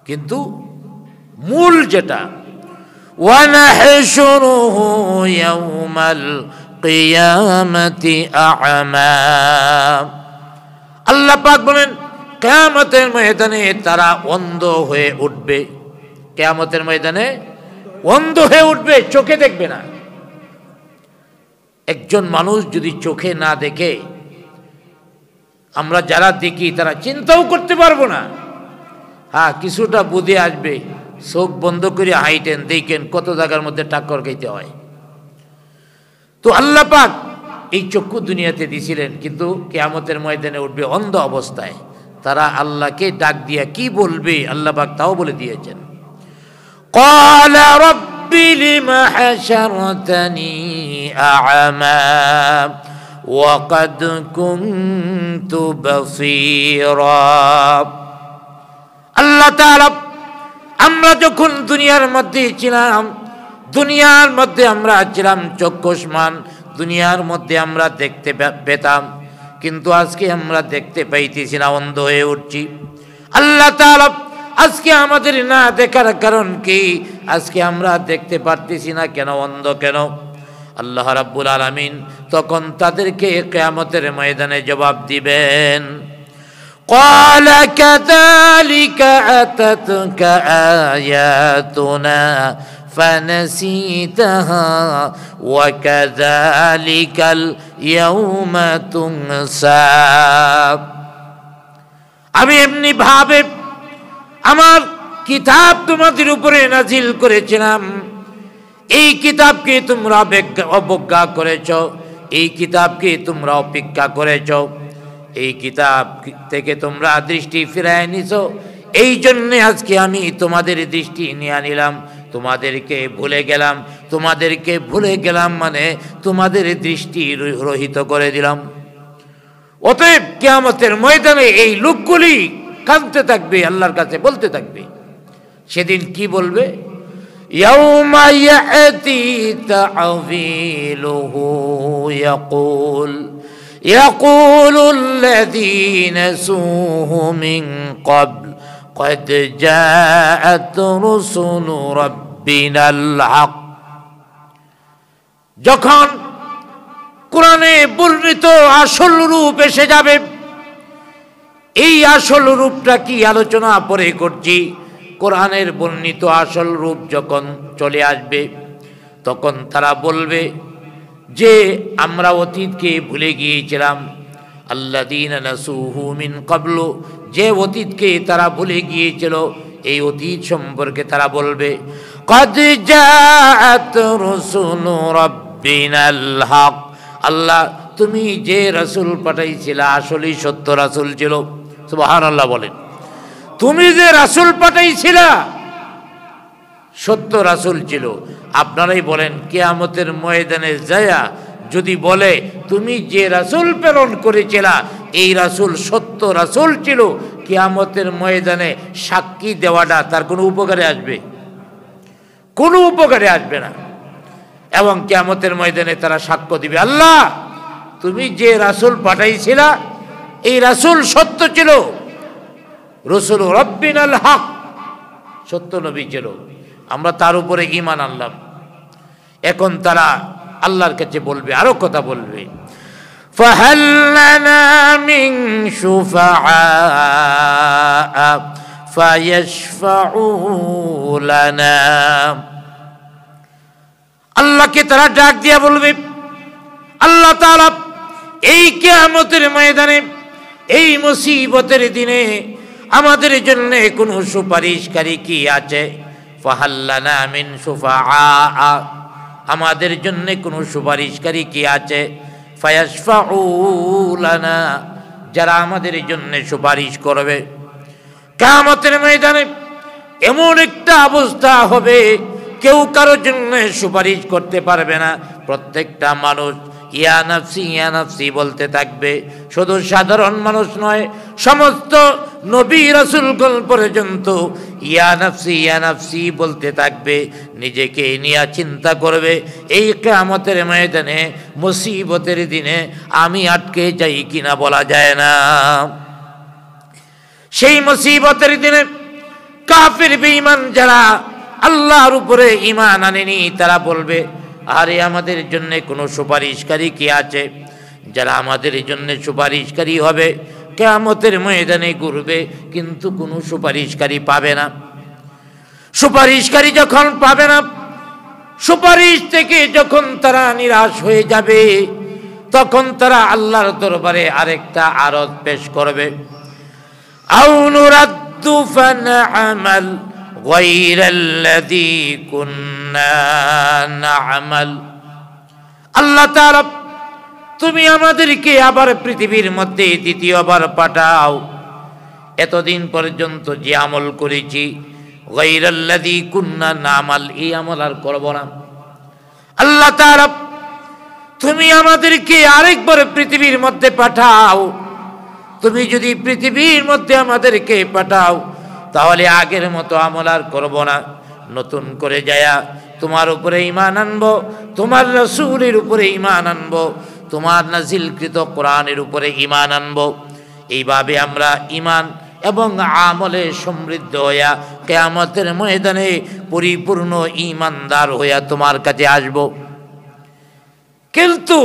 S1: কিন্তু মূল যেটা, ওয়া নাহশুরুহু ইয়াওমাল কিয়ামাতি আ'মা, আল্লাহ পাক বলেন কিয়ামতের ময়দানে তারা অন্ধ হয়ে উঠবে। কিয়ামতের ময়দানে অন্ধ হয়ে উঠবে, চোখে দেখবে না। একজন মানুষ যদি চোখে না দেখে, আমরা যারা দেখি তারা চিন্তাও করতে পারবো না। হ্যাঁ, কিছুটা বুদ্ধি আসবে, চোখ বন্ধ করে হাইটেন, দেখেন কত জায়গার মধ্যে টাক্কর খাইতে হয়। তো আল্লাহ পাক এই চক্ষু দুনিয়াতে দিছিলেন, কিন্তু কিয়ামতের ময়দানে উঠবে অন্ধ অবস্থায়। তারা আল্লাহকে ডাক দিয়া কি বলবে, আল্লাহ পাক তাও বলে দিয়েছেন। ক্বালা রাব্বি লিমা হাশারতানি আ'মা ওয়া ক্বাদ কুনতু বাসীরা। আল্লাহ তাআলা, আমরা যখন দুনিয়ার মধ্যে ছিলাম, দুনিয়ার মধ্যে আমরা ছিলাম চক্ষুষ্মান, দুনিয়ার মধ্যে আমরা দেখতে পেতাম, কিন্তু আজকে আমরা দেখতে পাইতেছি না, অন্ধ হয়ে উঠছি। আল্লাহ তাআলা আজকে আমাদের না দেখার কারণ কি? আজকে আমরা দেখতে পারতেছি না কেন, অন্ধ কেন? আল্লাহ রাব্বুল আলামিন তখন তাদেরকে কিয়ামতের ময়দানে জবাব দিবেন। ক্বালা কাযালিকা আতাতকা আয়াতুনা ফানাসিতাহা ওয়া কাযালিকাল ইয়াওমা তুনসা। আমি এমনি ভাবে আমার কিতাব তোমাদের উপরে নাজিল করেছিলাম, এই কিতাবকে তোমরা অবজ্ঞা করেছ, এই কিতাবকে তোমরা অপেক্ষা করেছ, এই কিতাব থেকে তোমরা দৃষ্টি ফিরায় নিছ। এই জন্য আজকে আমি তোমাদের দৃষ্টি নিয়ে নিলাম, তোমাদেরকে ভুলে গেলাম। তোমাদেরকে ভুলে গেলাম মানে তোমাদের দৃষ্টি রহিত করে দিলাম। অতএব কিয়ামতের ময়দানে এই লোকগুলি কাঁদতে থাকবে, আল্লাহর কাছে বলতে থাকবে। সেদিন কি বলবে? ইয়াউমা ইয়াতি তা'যীলুহু ইয়াকুলুল্লাযীনা সুহু মিন ক্বাবল قد جاءت رسل ربنا الحق। যখন কোরআনে বর্ণিত আসল রূপ এসে যাবে, এই আসল রূপটা কি আলোচনা পরে করছি। কোরআনের বর্ণিত আসল রূপ যখন চলে আসবে, তখন তারা বলবে যে আমরা অতীতকে ভুলে গিয়েছিলাম। আল্লাযীনা নাসূহু মিন ক্বাবলু, যে অতীতকে তারা ভুলে গিয়েছিল, এই অতীত সম্পর্কে তারা বলবে ক্বাদ জাআত রুসুলু রাব্বিনাল হক, আল্লাহ তুমি যে রাসূল পাঠাইছিলা আসলেই সত্য রাসূল ছিল। সুবহানাল্লাহ বলেন, তুমি যে রাসূল পাঠাইছিলা সত্য রাসূল ছিল। আপনারাই বলেন কিয়ামতের ময়দানে যায়া যদি বলে তুমি যে রাসূল প্রেরণ করেছিলা এই রাসূল সত্য রাসূল ছিল, কিয়ামতের ময়দানে সাক্ষী দেওয়াটা তার কোনো উপকারে আসবে? কোনো উপকারে আসবে না। এবং কিয়ামতের ময়দানে তারা সাক্ষ্য দিবে, আল্লাহ তুমি যে রাসূল পাঠাইছিলা এই রাসূল সত্য ছিল, রাসূল রাব্বিনাল হক, সত্য নবী ছিল, আমরা তার উপরে ঈমান আনলাম। এখন তারা আল্লাহর কাছে বলবে, আরো কথা বলবে, ফাহাল লানা মিন শুফাআ ফায়াশফাউ লানা, আল্লাহকে তারা ডাক দিয়া বলবে, আল্লাহ তাআলা এই কিয়ামতের ময়দানে এই মুসিবতের দিনে আমাদের জন্য কোনো সুপারিশকারী কি আছে? ফাহাল লানা মিন শুফাআ, আমাদের জন্য কোনো সুপারিশকারী কি আছে? ফায়াশফাউ লানা, যারা আমাদের জন্য সুপারিশ করবে। কিয়ামতের ময়দানে এমন একটা অবস্থা হবে কেউ কারোর জন্য সুপারিশ করতে পারবে না। প্রত্যেকটা মানুষ ইয়া নাফসি ইয়া নাফসি বলতে থাকবে। শুধু সাধারণ মানুষ নয়, সমস্ত নবী রাসূলগণ পর্যন্ত ইয়া নাফসি বলতে থাকবে, নিজেকে নিয়ে চিন্তা করবে এই কিয়ামতের ময়দানে মুসিবতের দিনে আমি আটকে যাই কিনা বলা যায় না। সেই মুসিবতের দিনে কাফির বেঈমান যারা আল্লাহর উপরে ঈমান আনেনি তারা বলবে, আরে আমাদের জন্য কোনো সুপারিশকারী কি আছে? যারা আমাদের জন্য সুপারিশকারী হবে কিয়ামতের ময়দানে ঘুরবে কিন্তু কোনো সুপারিশকারী পাবে না। সুপারিশকারী যখন পাবে না, সুপারিশ থেকে যখন তারা নিরাশ হয়ে যাবে, তখন তারা আল্লাহর দরবারে আরেকটা আরজ পেশ করবে, আও নুরাদ্দু ফানআমাল গায়রাল্লাযী কুন্না না'মাল, আল্লাহ তাআলা তুমি আমাদেরকে আবার পৃথিবীর মধ্যে দ্বিতীয়বার পাঠাও। এতদিন পর্যন্ত যে আমল করেছি গায়রাল্লাযী কুন্না না'মাল, এই আমল আর করব না। আল্লাহ তাআলা তুমি আমাদেরকে আরেকবার পৃথিবীর মধ্যে পাঠাও। তুমি যদি পৃথিবীর মধ্যে আমাদেরকে পাঠাও তাহলে আগের মতো আমল আর করব না, নতুন করে যায়া তোমার উপরে ঈমান আনবো, তোমার রাসূলের উপরে ঈমান আনবো, তোমার নাজিলকৃত কোরআনের উপরে ঈমান আনবো। এইভাবে আমরা ঈমান এবং আমলে সমৃদ্ধ হইয়া কিয়ামতের ময়দানে পরিপূর্ণ ঈমানদার হইয়া তোমার কাছে আসব। কিন্তু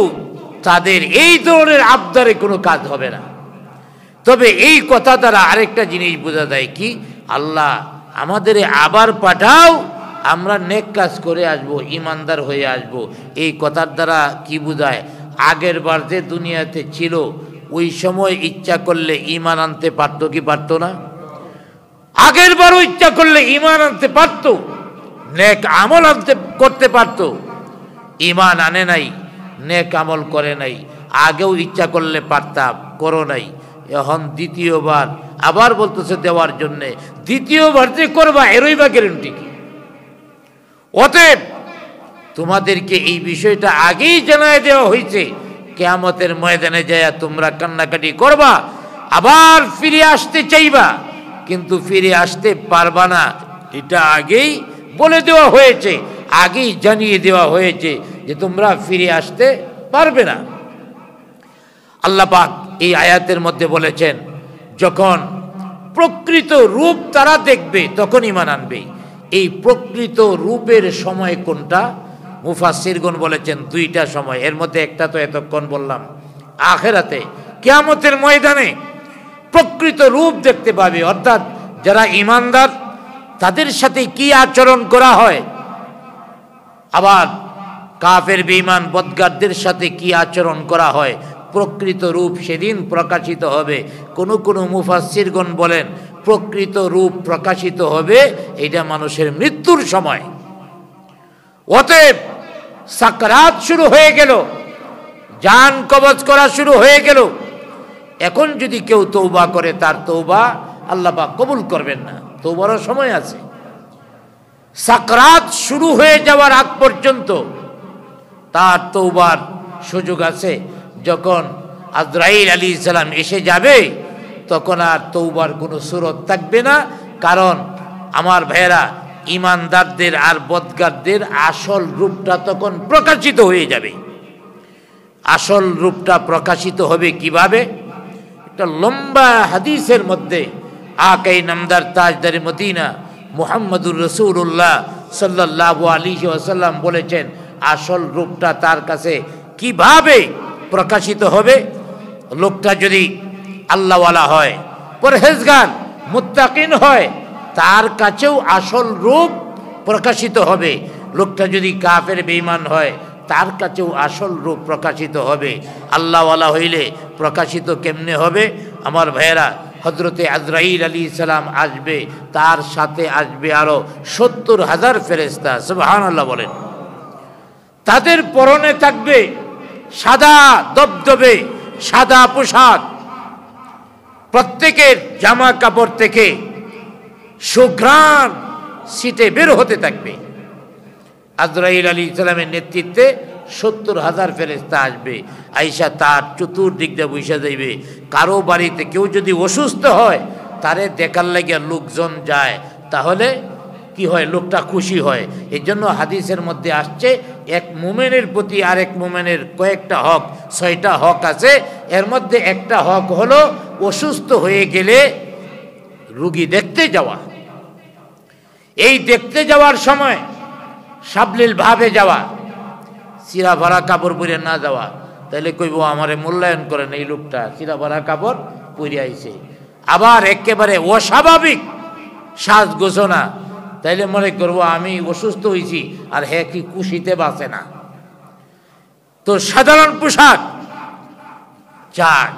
S1: তাদের এই ধরনের আবদারে কোনো কাজ হবে না। তবে এই কথা দ্বারা আরেকটা জিনিস বোঝা যায় কি, আল্লাহ আমাদের আবার পাঠাও, আমরা নেক কাজ করে আসব, ঈমানদার হয়ে আসব। এই কথার দ্বারা কি বোঝায়? আগের বার যে দুনিয়াতে ছিল ওই সময় ইচ্ছা করলে ঈমান আনতে পারতো কি পারতো না? আগের বারও ইচ্ছা করলে ঈমান আনতে পারতো, নেক আমল করতে পারতো। ঈমান আনে নাই, নেক আমল করে নাই। আগেও ইচ্ছা করলে পারতাম, করো নাই। এখন দ্বিতীয়বার আবার বলতেছে দেওয়ার জন্যে, দ্বিতীয়বার যে করবা এরই বা গ্যারান্টি কি? অতএব তোমাদেরকে এই বিষয়টা আগেই জানায় দেওয়া হয়েছে, কিয়ামতের ময়দানে যায় তোমরা কান্নাকাটি করবা, আবার ফিরে আসতে চাইবা কিন্তু ফিরে আসতে পারবা না। এটা আগেই বলে দেওয়া হয়েছে, আগেই জানিয়ে দেওয়া হয়েছে যে তোমরা ফিরে আসতে পারবে না। আল্লাহ পাক এই আয়াতের মধ্যে বলেছেন যখন প্রকৃত রূপ তারা দেখবে তখন ঈমান আনবে। এই প্রকৃত রূপের সময় কোনটা? মুফাসসিরগণ বলেছেন দুইটা সময়, এর মধ্যে একটা তো এতক্ষণ বললাম। আখিরাতে কিয়ামতের ময়দানে প্রকৃত রূপ দেখতে পাবে, অর্থাৎ যারা ঈমানদার তাদের সাথে কি আচরণ করা হয়। আবার কাফের বেঈমান বদগারদের সাথে কি আচরণ করা হয় প্রকৃত রূপ সেদিন প্রকাশিত হবে। কোনো কোনো মুফাসসিরগণ বলেন প্রকৃত রূপ প্রকাশিত হবে এটা মানুষের মৃত্যুর সময়। অতএব সাকরাত শুরু হয়ে গেল, জান কবজ করা শুরু হয়ে গেল। এখন যদি কেউ তওবা করে তার তওবা আল্লাহ পাক কবুল করবেন না, তওবারও সময় আছে। সাকরাত শুরু হয়ে যাওয়ার আগ পর্যন্ত তার তওবার সুযোগ আছে। যখন আজরাইল আলাইহিস সালাম এসে যাবে তখন আর তওবার কোনো সুরত থাকবে না। কারণ আমার ভাইয়েরা, ইমানদারদের আর বদগারদের আসল রূপটা তখন প্রকাশিত হয়ে যাবে। আসল রূপটা প্রকাশিত হবে কিভাবে? একটা লম্বা হাদিসের মধ্যে আকাই নামদার তাজদারে মদিনা মুহাম্মদুর রাসূলুল্লাহ সাল্লাল্লাহু আলাইহি ওয়াসাল্লাম বলেছেন আসল রূপটা তার কাছে কিভাবে প্রকাশিত হবে। লোকটা যদি আল্লাহওয়ালা হয়, পরহেজগার, মুত্তাকিন হয়, তার কাছেও আসল রূপ প্রকাশিত হবে। লোকটা যদি কাফের বেঈমান হয় তার কাছেও আসল রূপ প্রকাশিত হবে। আল্লাহওয়ালা হইলে প্রকাশিত কেমনে হবে? আমার ভাইয়েরা, হযরতে আজরাইল আলাইহিস সালাম আসবে, তার সাথে আসবে আরো ৭০,০০০ ফেরেশতা। সুবহানাল্লাহ বলেন। তাদের পরনে থাকবে সাদা দবদবে সাদা পোশাক, প্রত্যেকের জামা কাপড় থেকে সুঘ্রাণ ছিটে বের হতে থাকবে। আজরাইল আলাইহিস সালামের নেতৃত্বে ৭০,০০০ ফেরেশতা আসবে, আইসা তার চতুর্দিক দিয়ে বসে যাইবে। কারো বাড়িতে কেউ যদি অসুস্থ হয় তারে দেখার লাগিয়া লোকজন যায়, তাহলে কি হয়? লোকটা খুশি হয়। এই জন্য হাদিসের মধ্যে আসছে এক মুমিনের প্রতি আরেক মুমিনের কয়েকটা হক, ৬টা হক আছে। এর মধ্যে একটা হক হলো অসুস্থ হয়ে গেলে রুগী দেখতে যাওয়া। এই দেখতে যাওয়ার সময় সাবলীল ভাবে যাওয়া, চিরা ভরা কাপড় পরে না যাওয়া। তাইলে কইব আমারে মূল্যায়ন করেন, এই লোকটা চিরা ভরা কাপড় পরে আইছে। আবার একেবারে অস্বাভাবিক সাজগোছনা, তাইলে মনে করবো আমি অসুস্থ হয়েছি আর হে কি খুশিতে বাঁচে না। তো সাধারণ পোশাক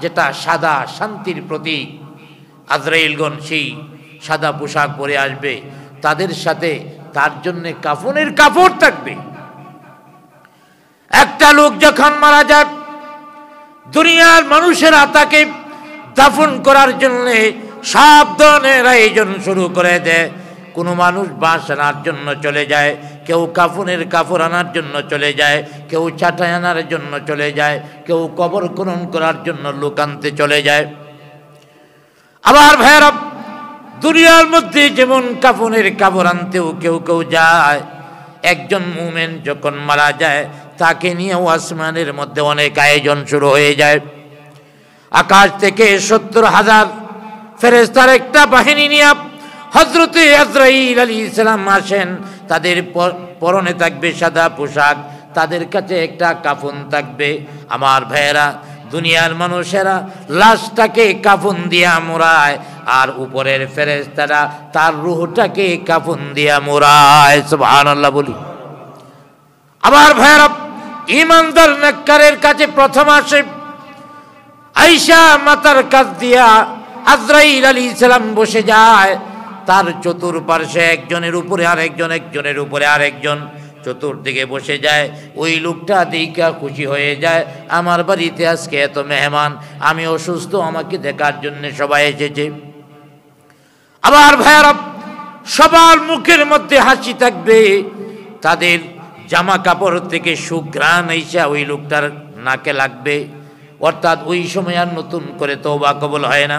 S1: যেটা সাদা শান্তির প্রতীক, আজরাইলগণ সেই সাদা পোশাক পরে আসবে। তাদের সাথে তার জন্য কাফনের কাপড় থাকবে। একটা লোক যখন মারা যায়, দুনিয়ার মানুষেরা তাকে দাফন করার জন্য সব ধরনের আয়োজন শুরু করে দেয়। কোনো মানুষ বাঁশ আনার জন্য চলে যায়, কেউ কাফনের কাপড় আনার জন্য চলে যায়, কেউ চাটাই আনার জন্য চলে যায়, কেউ কবর খনন করার জন্য লোক আনতে চলে যায়। আবার ভাইয়েরা, দুনিয়ার মধ্যে যেমন কাফনের কাপড় আনতেও কেউ কেউ যায়। একজন মুমিন যখন মারা যায় তাকে নিয়ে আসমানের মধ্যে অনেক আয়োজন শুরু হয়ে যায়। আকাশ থেকে ৭০,০০০ ফেরেশতার একটা বাহিনী নিয়ে হযরতে আজরাইল আলাইহিস সালাম আসেন। তাদের পরনে থাকবে সাদা পোশাক, তাদের কাছে একটা কাফন থাকবে। আমার ভাইয়েরা, দুনিয়ার মানুষেরা লাশটাকে কাফন দিয়া মোড়ায়, আর উপরের ফেরেশতারা তার রূহটাকে কাফন দিয়া মোড়ায়। সুবহানাল্লাহ বলি। আবার ভাইয়েরা, ঈমানদার নেককারের কাছে প্রথম আসে, আয়েশা মাতার কাছ দিয়া আজরাইল আলাইহিস সালাম বসে যায়। তার চতুর্পার্শ্বে একজনের উপরে আরেকজন, একজনের উপরে আরেকজন চতুর্দিকে বসে যায়। ওই লোকটা দেখা খুশি হয়ে যায়, আমার বাড়িতে আজকে এত মেহমান, আমি অসুস্থ, আমাকে দেখার জন্য সবাই এসেছে। আবার ভাইয়ারা, সবার মুখের মধ্যে হাসি থাকবে, তাদের জামা কাপড় থেকে সুঘ্রাণ আইসা ওই লোকটার নাকে লাগবে। অর্থাৎ ওই সময় আর নতুন করে তওবা কবুল হয় না।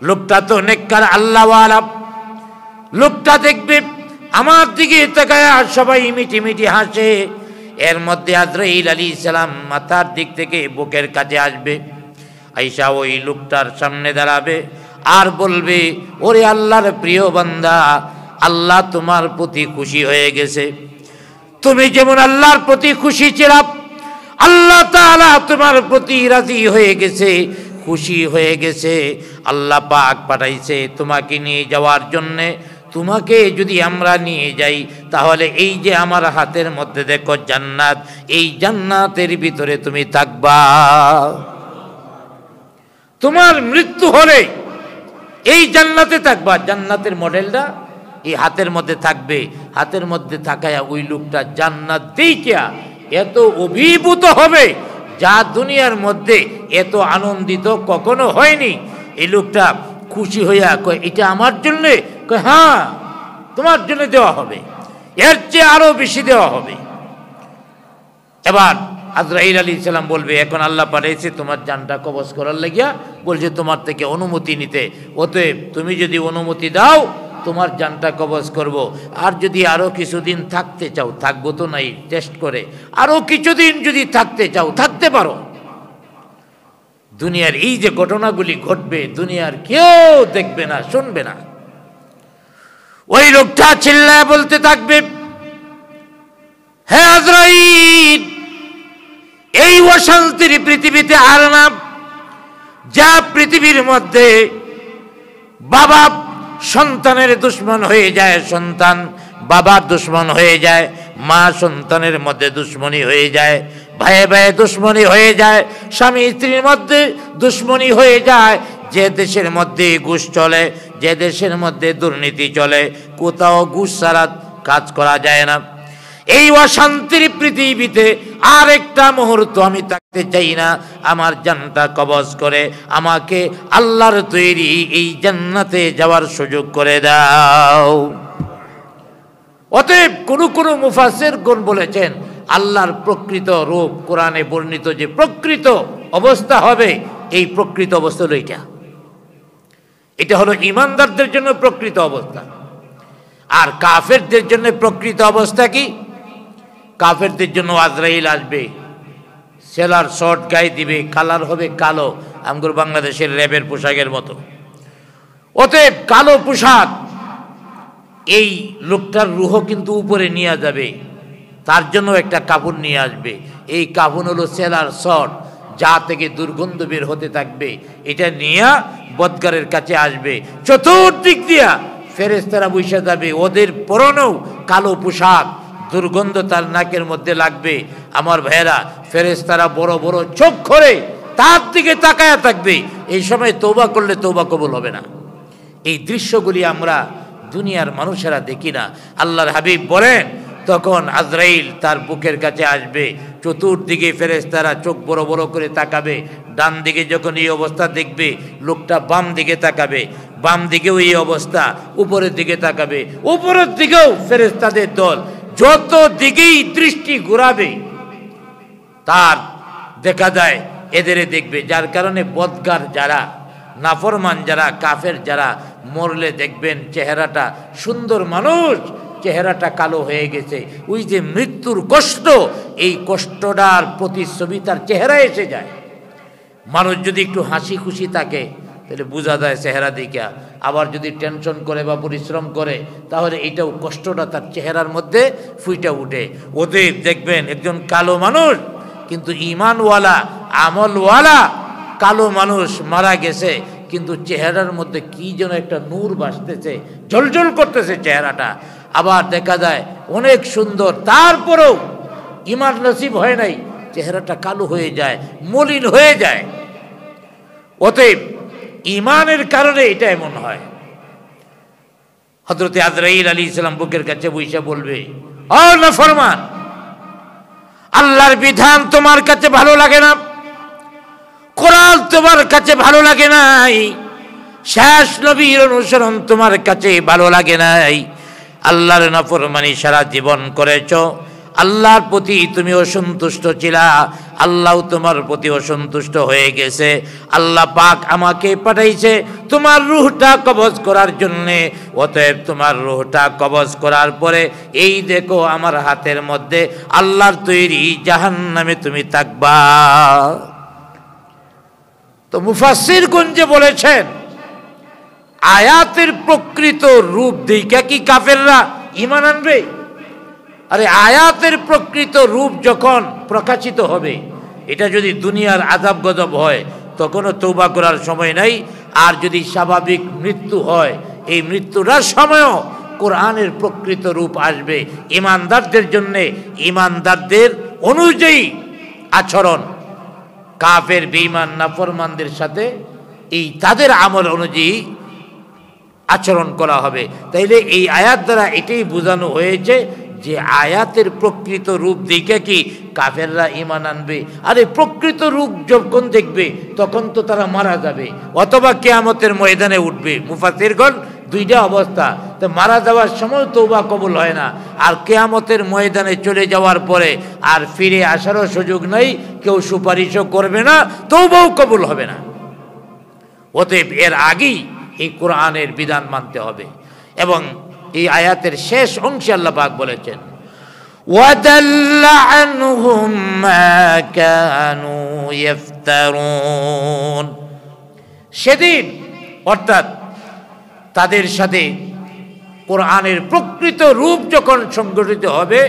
S1: লোকটা তো নেককার আল্লাহওয়ালা, লোকটা দেখবে আমার দিকে তাকায় আর সবাই মিটি মিটি হাসে। এর মধ্যে আজরাইল আলাইহিস সালাম মাথার দিক থেকে বুকের কাছে আসবে, আয়েশা ওই লোকটার সামনে দাঁড়াবে আর বলবে, ওরে আল্লাহর প্রিয় বান্দা, আল্লাহ তোমার প্রতি খুশি হয়ে গেছে। তুমি যেমন আল্লাহর প্রতি খুশি ছিলে, আল্লাহ তাআলা তোমার প্রতি রাজি হয়ে গেছে, খুশি হয়ে গেছে। আল্লাহ পাক পাঠাইছে তোমাকে নিয়ে যাওয়ার জন্যে। তোমাকে যদি আমরা নিয়ে যাই তাহলে এই যে আমার হাতের মধ্যে দেখো জান্নাত, এই জান্নাতের ভিতরে তুমি থাকবা। তোমার মৃত্যু হলে এই জান্নাতে থাকবা। জান্নাতের মডেলটা এই হাতের মধ্যে থাকবে। হাতের মধ্যে থাকায়া ওই লোকটা জান্নাত দেখিয়া এত অভিভূত হবে, যা দুনিয়ার মধ্যে এত আনন্দিত কখনো হয়নি। এই লোকটা খুশি হইয়া কয়, এটা আমার জন্যে? কয়, হ্যাঁ তোমার জন্য দেওয়া হবে, এর চেয়ে আরো বেশি দেওয়া হবে। এবার আজরাইল আলাইহিস সালাম বলবে, এখন আল্লাহ পাঠাইছে তোমার জানটা কবজ করার লাগিয়া, বলছে তোমার থেকে অনুমতি নিতে। অতএব তুমি যদি অনুমতি দাও তোমার জানটা কবজ করব। আর যদি আরো কিছুদিন থাকতে চাও, থাকবো তো নাই টেস্ট করে, আরো কিছুদিন যদি থাকতে চাও থাকতে পারো। দুনিয়ার এই যে ঘটনাগুলি ঘটবে দুনিয়ার কেউ দেখবে না, শুনবে না। ওই লোকটা চিল্লায় বলতে থাকবে, হে আজরাইল, এই অশান্তির পৃথিবীতে আর না, যা পৃথিবীর মধ্যে বাবা সন্তানের দুশ্মন হয়ে যায়, সন্তান বাবার দুশ্মন হয়ে যায়, মা সন্তানের মধ্যে দুশ্মনী হয়ে যায়, ভাইয়ে ভাইয়ে দুশ্মনী হয়ে যায়, স্বামী স্ত্রীর মধ্যে দুশ্মনী হয়ে যায়। যে দেশের মধ্যে ঘুষ চলে, যে দেশের মধ্যে দুর্নীতি চলে, কোথাও ঘুষ ছাড়া কাজ করা যায় না। এই অশান্তির পৃথিবীতে আর একটা মুহূর্ত আমি থাকতে চাই না। আমার জানটা কবজ করে আমাকে আল্লাহর তৈরি এই জান্নাতে যাওয়ার সুযোগ করে দাও। অতএব কোন মুফাসসিরগণ বলেছেন, আল্লাহর প্রকৃত রূপ, কোরআনে বর্ণিত যে প্রকৃত অবস্থা হবে, এই প্রকৃত অবস্থা হলো এটা হলো ঈমানদারদের জন্য প্রকৃত অবস্থা। আর কাফেরদের জন্য প্রকৃত অবস্থা কি? কাফেরদের জন্য আজরাইল আসবে, সেলার শর্ট গায়ে দিবে, কালার হবে কালো, আমগুর বাংলাদেশের র্যাবের পোশাকের মতো। অতএব কালো পোশাক, এই লোকটার রুহ কিন্তু উপরে নিয়ে যাবে, তার জন্য একটা কাপড় নিয়ে আসবে। এই কাপড় হলো সেলার শর্ট, যা থেকে দুর্গন্ধ বের হতে থাকবে। এটা নিয়ে বদগারের কাছে আসবে, চতুর্দিক দিয়া ফেরেশতারা বসে যাবে, ওদের পরনেও কালো পোশাক, দুর্গন্ধ তার নাকের মধ্যে লাগবে। আমার ভাইয়েরা, ফেরেশতারা বড় বড় চোখ করে তার দিকে তাকায়া থাকবে। এই সময় তওবা করলে তওবা কবুল হবে না। এই দৃশ্যগুলি আমরা দুনিয়ার মানুষেরা দেখি না। আল্লাহর হাবিব বলেন, তখন আজরাইল তার বুকের কাছে আসবে, চতুর্দিকে ফেরেশতারা চোখ বড় বড় করে তাকাবে। ডান দিকে যখন এই অবস্থা দেখবে, লোকটা বাম দিকে তাকাবে, বাম দিকেও এই অবস্থা, উপরের দিকে তাকাবে, উপরের দিকেও ফেরেশতাদের দল। যত দিকেই দৃষ্টি ঘুরাবে তার দেখা যায় এদের দেখবে। যার কারণে বদগার যারা, নাফরমান যারা, কাফের যারা মরলে দেখবেন চেহারাটা সুন্দর, মানুষ চেহারাটা কালো হয়ে গেছে। ওই যে মৃত্যুর কষ্ট, এই কষ্টটার প্রতিচ্ছবি তার চেহারায় এসে যায়। মানুষ যদি একটু হাসি খুশি থাকে তাহলে বোঝা যায় চেহারা দিকে, আবার যদি টেনশন করে বা পরিশ্রম করে তাহলে এইটাও কষ্টটা তার চেহারার মধ্যে ফুইটা উঠে। ওদের দেখবেন একজন কালো মানুষ কিন্তু ঈমানওয়ালা, আমলওয়ালা কালো মানুষ মারা গেছে, কিন্তু চেহারার মধ্যে কি যেন একটা নূর ভাসতেছে, ঝলঝল করতেছে চেহারাটা। আবার দেখা যায় অনেক সুন্দর, তারপরেও ঈমান নসিব হয় নাই, চেহারাটা কালো হয়ে যায়, মলিন হয়ে যায়। অতএব ঈমানের কারণে এটা এমন হয়। হযরত আজরাইল আলাইহিস সালাম বুকের কাছে বসে বলবে, ও নাফরমান, আল্লাহর বিধান তোমার কাছে ভালো লাগে না, কোরআন তোমার কাছে ভালো লাগে নাই, শেষ নবীর অনুসরণ তোমার কাছে ভালো লাগে নাই, আল্লাহর নাফরমানি সারা জীবন করেছো, আল্লাহর প্রতি তুমি অসন্তুষ্ট ছিলা, আল্লাহ তোমার প্রতি অসন্তুষ্ট হয়ে গেছে। আল্লাহ পাক আমাকে পাঠাইছে তোমার রূহটা কবজ করার জন্যে। অতএব তোমার রূহটা কবজ করার পরে এই দেখো আমার হাতের মধ্যে আল্লাহর তৈরি জাহান্নামে তুমি থাকবা। তো মুফাসসিরগণ যে বলেছেন, আয়াতের প্রকৃত রূপ দেখে কি কাফেররা ঈমান আনবে? আরে আয়াতের প্রকৃত রূপ যখন প্রকাশিত হবে, এটা যদি দুনিয়ার আযাব গজব হয় তখনও তওবা করার সময় নাই। আর যদি স্বাভাবিক মৃত্যু হয়, এই মৃত্যুটার সময়ও কোরআনের প্রকৃত রূপ আসবে। ঈমানদারদের জন্য ঈমানদারদের অনুযায়ী আচরণ, কাফের বেঈমান নাফরমানদের সাথে এই তাদের আমল অনুযায়ী আচরণ করা হবে। তাইলে এই আয়াত দ্বারা এটাই বোঝানো হয়েছে যে আয়াতের প্রকৃত রূপ দেখে কি কাফেররা ঈমান আনবে? আরে প্রকৃত রূপ যখন দেখবে তখন তো তারা মারা যাবে অথবা কিয়ামতের ময়দানে উঠবে। মুফাসসিরগণ দুইটা অবস্থা, তো মারা যাওয়ার সময় তওবা কবুল হয় না, আর কিয়ামতের ময়দানে চলে যাওয়ার পরে আর ফিরে আসারও সুযোগ নাই, কেউ সুপারিশও করবে না, তওবাও কবুল হবে না। অতএব এর আগেই এই কোরআনের বিধান মানতে হবে। এবং এই আয়াতের শেষ অংশে আল্লাহ পাক বলেছেন ওয়াদাল্লা আনহুম মা কানু ইফতারুন, সেদিন অর্থাৎ তাদের সাথে কোরআনের প্রকৃত রূপ যখন সংগঠিত হবে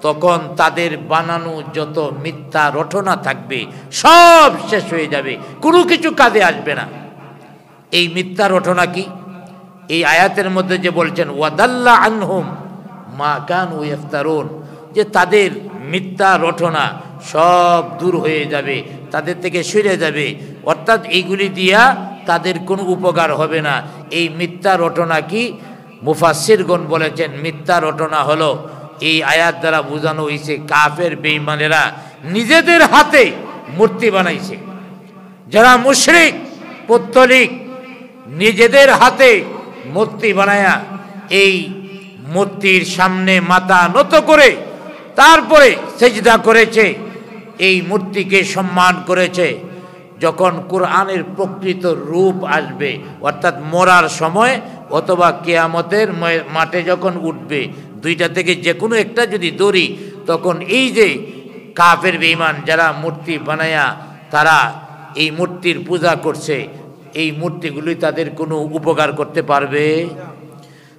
S1: তখন তাদের বানানো যত মিথ্যা রটনা থাকবে সব শেষ হয়ে যাবে, কোনো কিছু কাজে আসবে না। এই মিথ্যা রটনা কি? এই আয়াতের মধ্যে যে বলছেন ওয়াদাল্লা আনহুম মা কানু ইফতারুন, যে তাদের মিথ্যা রটনা সব দূর হয়ে যাবে, তাদের থেকে সরে যাবে, অর্থাৎ এইগুলি দিয়া তাদের কোনো উপকার হবে না। এই মিথ্যা রটনা কি? মুফাসসিরগণ বলেছেন মিথ্যা রটনা হলো এই আয়াত দ্বারা বোঝানো হয়েছে কাফের বেঈমানেরা নিজেদের হাতে মূর্তি বানাইছে। যারা মুশরিক পৌত্তলিক নিজেদের হাতে মূর্তি বানায়া এই মূর্তির সামনে মাথা নত করে তারপরে সেজদা করেছে, এই মূর্তিকে সম্মান করেছে। যখন কোরআনের প্রকৃত রূপ আসবে অর্থাৎ মরার সময় অথবা কিয়ামতের মাঠে যখন উঠবে, দুইটা থেকে যে কোনো একটা যদি ধরি, তখন এই যে কাফের বেঈমান যারা মূর্তি বানায়া তারা এই মূর্তির পূজা করছে, এই মূর্তিগুলি তাদের কোনো উপকার করতে পারবে?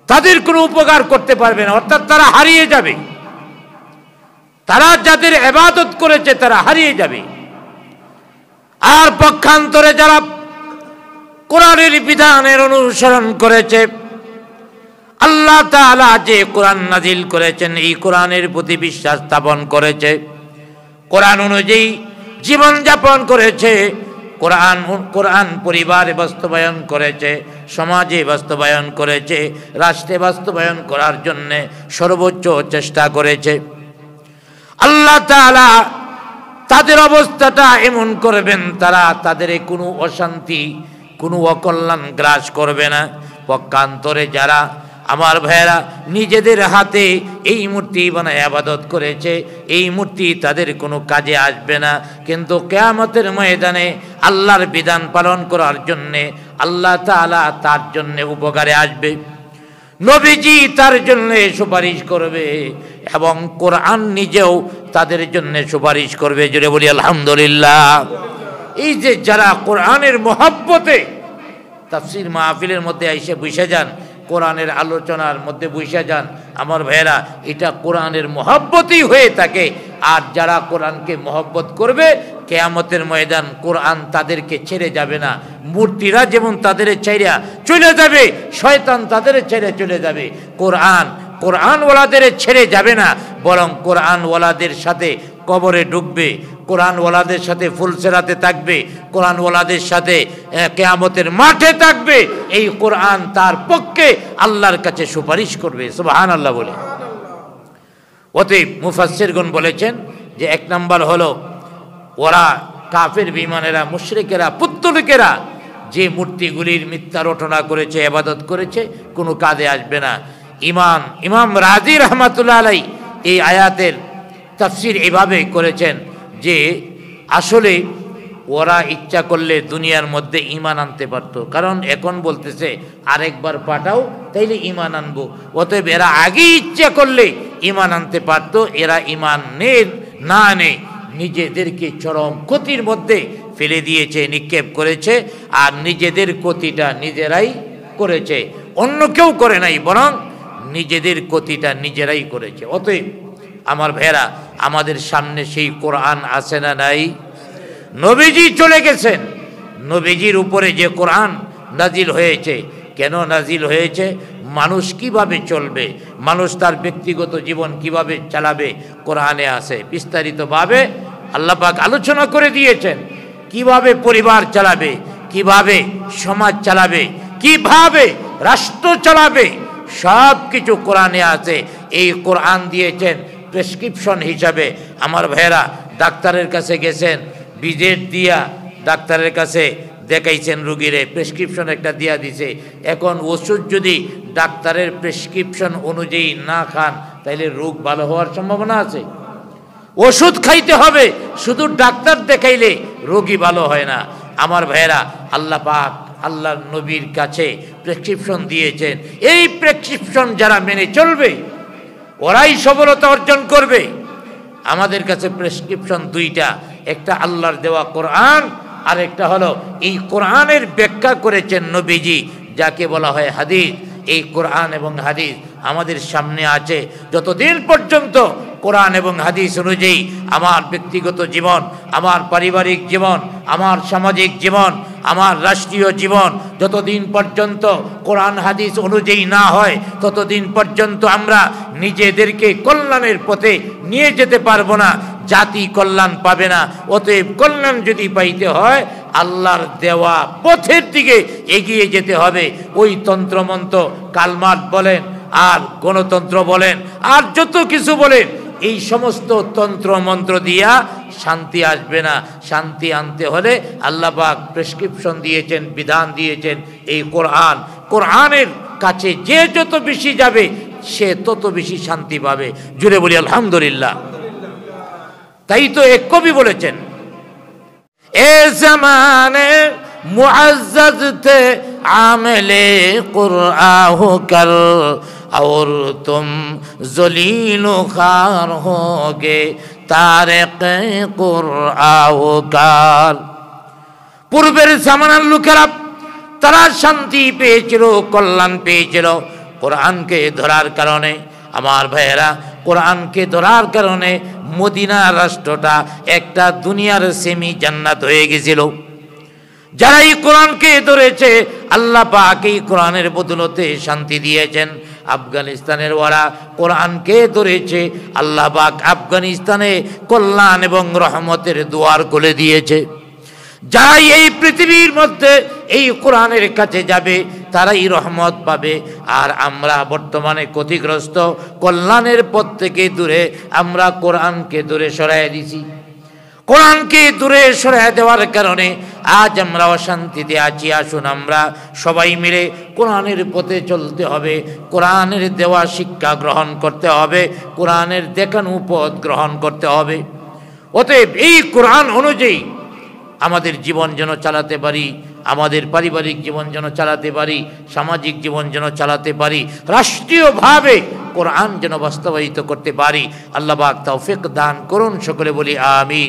S1: তাদের কোনো উপকার করতে পারবে না, অর্থাৎ তারা হারিয়ে যাবে। তারা যাদের ইবাদত করেছে তারা হারিয়ে যাবে। আর পক্ষান্তরে যারা কোরআনের বিধানের অনুসরণ করেছে, আল্লাহ তাআলা যে কোরআন নাজিল করেছেন এই কোরআনের প্রতি বিশ্বাস স্থাপন করেছে, কোরআন অনুযায়ী জীবন যাপন করেছে, কোরআন পরিবারে বাস্তবায়ন করেছে, সমাজে বাস্তবায়ন করেছে, রাষ্ট্রে বাস্তবায়ন করার জন্যে সর্বোচ্চ চেষ্টা করেছে, আল্লাহ তাআলা তাদের অবস্থাটা এমন করবেন তারা তাদের কোনো অশান্তি কোনো অকল্যাণ গ্রাস করবে না। পক্ষান্তরে যারা আমার ভাইয়েরা নিজেদের হাতে এই মূর্তি বানায় ইবাদত করেছে, এই মূর্তি তাদের কোনো কাজে আসবে না, কিন্তু কিয়ামতের ময়দানে আল্লাহর বিধান পালন করার জন্যে আল্লাহ তাআলা তার জন্যে উপকারে আসবে। নবীজি তার জন্য সুপারিশ করবে এবং কোরআন নিজেও তাদের জন্য সুপারিশ করবে। জোরে বলি আলহামদুলিল্লাহ। এই যে যারা কোরআনের মহব্বতে তাফসীর মাহফিলের মধ্যে এসে বসে যান, কোরআনের আলোচনার মধ্যে বসে যান, আমার ভাইয়েরা এটা কোরআনের মহব্বতই হয়ে থাকে। আর যারা কোরআনকে মহব্বত করবে কিয়ামতের ময়দান কোরআন তাদেরকে ছেড়ে যাবে না। মূর্তিরা যেমন তাদের ছেড়ে চলে যাবে, শয়তান তাদের ছেড়ে চলে যাবে, কোরআনওয়ালাদের ছেড়ে যাবে না, বরং কোরআনওয়ালাদের সাথে কবরে ঢুকবে, কোরআনওয়ালাদের সাথে ফুলসেরাতে থাকবে, কোরআনওয়ালাদের সাথে কিয়ামতের মাঠে থাকবে। এই কোরআন তার পক্ষে আল্লাহর কাছে সুপারিশ করবে। সুবহানাল্লাহ বলে। অতএব মুফাসসিরগণ বলেছেন যে এক নাম্বার হলো ওরা কাফের বেঈমানেরা মুশরিকেরা পুত্তলিকেরা যে মূর্তিগুলির মিথ্যা রটনা করেছে ইবাদত করেছে কোনো কাজে আসবে না। ইমাম রাজি রহমাতুল্লাহ আলাইহি এই আয়াতের তাফসীর এভাবে করেছেন যে আসলে ওরা ইচ্ছা করলে দুনিয়ার মধ্যে ঈমান আনতে পারতো, কারণ এখন বলতেছে আরেকবার পাঠাও তাইলে ঈমান আনবো। অতএব এরা আগে ইচ্ছা করলে ঈমান আনতে পারতো, এরা ঈমান না আনে নিজেদেরকে চরম ক্ষতির মধ্যে ফেলে দিয়েছে, নিক্ষেপ করেছে, আর নিজেদের ক্ষতিটা নিজেরাই করেছে, অন্য কেউ করে নাই, বরং নিজেদের ক্ষতিটা নিজেরাই করেছে। অতএব আমার ভাইয়েরা আমাদের সামনে সেই কোরআন আছে না নাই? নবীজি চলে গেছেন, নবীজির উপরে যে কোরআন নাজিল হয়েছে কেন নাজিল হয়েছে, মানুষ কিভাবে চলবে, মানুষ তার ব্যক্তিগত জীবন কিভাবে চালাবে, কোরআনে আছে বিস্তারিতভাবে আল্লাহ পাক আলোচনা করে দিয়েছেন। কিভাবে পরিবার চালাবে, কিভাবে সমাজ চালাবে, কিভাবে রাষ্ট্র চালাবে, সব কিছু কোরআনে আছে। এই কোরআন দিয়েছেন প্রেসক্রিপশন হিসাবে। আমার ভাইয়েরা ডাক্তারের কাছে গেছেন, ভিজিট দিয়া ডাক্তারের কাছে দেখাইছেন, রুগীরে প্রেসক্রিপশন একটা দিয়া দিছে। এখন ওষুধ যদি ডাক্তারের প্রেসক্রিপশন অনুযায়ী না খান তাহলে রোগ ভালো হওয়ার সম্ভাবনা আছে? ওষুধ খাইতে হবে, শুধু ডাক্তার দেখাইলে রোগী ভালো হয় না। আমার ভাইয়েরা আল্লাহ পাক আল্লাহর নবীর কাছে প্রেসক্রিপশন দিয়েছেন। এই প্রেসক্রিপশন যারা মেনে চলবে ওরাই সফলতা অর্জন করবে। আমাদের কাছে প্রেসক্রিপশন দুইটা, একটা আল্লাহর দেওয়া কোরআন, আর একটা হলো এই কোরআনের ব্যাখ্যা করেছেন নবীজি, যাকে বলা হয় হাদিস। এই কোরআন এবং হাদিস আমাদের সামনে আছে। যতদিন পর্যন্ত কোরআন এবং হাদিস অনুযায়ী আমার ব্যক্তিগত জীবন, আমার পারিবারিক জীবন, আমার সামাজিক জীবন, আমার রাষ্ট্রীয় জীবন যতদিন পর্যন্ত কোরআন হাদিস অনুযায়ী না হয় ততদিন পর্যন্ত আমরা নিজেদেরকে কল্যাণের পথে নিয়ে যেতে পারবো না, জাতি কল্যাণ পাবে না। অতএব কল্যাণ যদি পাইতে হয় আল্লাহর দেওয়া পথের দিকে এগিয়ে যেতে হবে। ওই তন্ত্রমন্ত্র কালমাট বলেন আর গণতন্ত্র বলেন আর যত কিছু বলেন, এই সমস্ত তন্ত্র মন্ত্র দিয়া শান্তি আসবে না। শান্তি আনতে হলে আল্লাহ পাক প্রেসক্রিপশন দিয়েছেন, বিধান দিয়েছেন এই কোরআন। কোরআনের কাছে যে যত বেশি যাবে সে তত বেশি শান্তি পাবে। জুড়ে বলি আলহামদুলিল্লাহ। তাই তো এক কবি বলেছেন, এ জামানে মুআজ্জাজ थे आमिले कुरआ होकर और तुम जलील खार होगे तारिक़े कुरआ होकर। পূর্বের জামানার লোকেরা তারা শান্তি পেয়েছিল, কল্যাণ পেয়েছিল কোরআনকে ধরার কারণে। আমার ভাইয়েরা কোরআনকে ধরার কারণে মদিনা রাষ্ট্রটা একটা দুনিয়ার সেমি জান্নাত হয়ে গেছিল। যারা এই কোরআনকে ধরেছে আল্লাহ পাক এই কোরআনের বদৌলতে শান্তি দিয়েছেন। আফগানিস্তানের ওরা কোরআনকে ধরেছে, আল্লাহ পাক আফগানিস্তানে কল্যাণ এবং রহমতের দুয়ার খুলে দিয়েছে। যারা এই পৃথিবীর মধ্যে এই কোরআনের কাছে যাবে তারাই রহমত পাবে। আর আমরা বর্তমানে ক্ষতিগ্রস্ত, কল্যাণের পথ থেকে দূরে আমরা কোরআনকে দূরে সরাই দিছি। কোরআনকে দূরে সরাই দেওয়ার কারণে আজ আমরা অশান্তিতে আছি। আসুন আমরা সবাই মিলে কোরআনের পথে চলতে হবে, কোরআনের দেওয়া শিক্ষা গ্রহণ করতে হবে, কোরআনের দেখানো পথ গ্রহণ করতে হবে। অতএব এই কোরআন অনুযায়ী আমাদের জীবন যেন চালাতে পারি, আমাদের পারিবারিক জীবন যেন চালাতে পারি, সামাজিক জীবন যেন চালাতে পারি, রাষ্ট্রীয়ভাবে কোরআন যেন বাস্তবায়িত করতে পারি। আল্লাহ পাক তৌফিক দান করুন। সকলে বলি আমিন।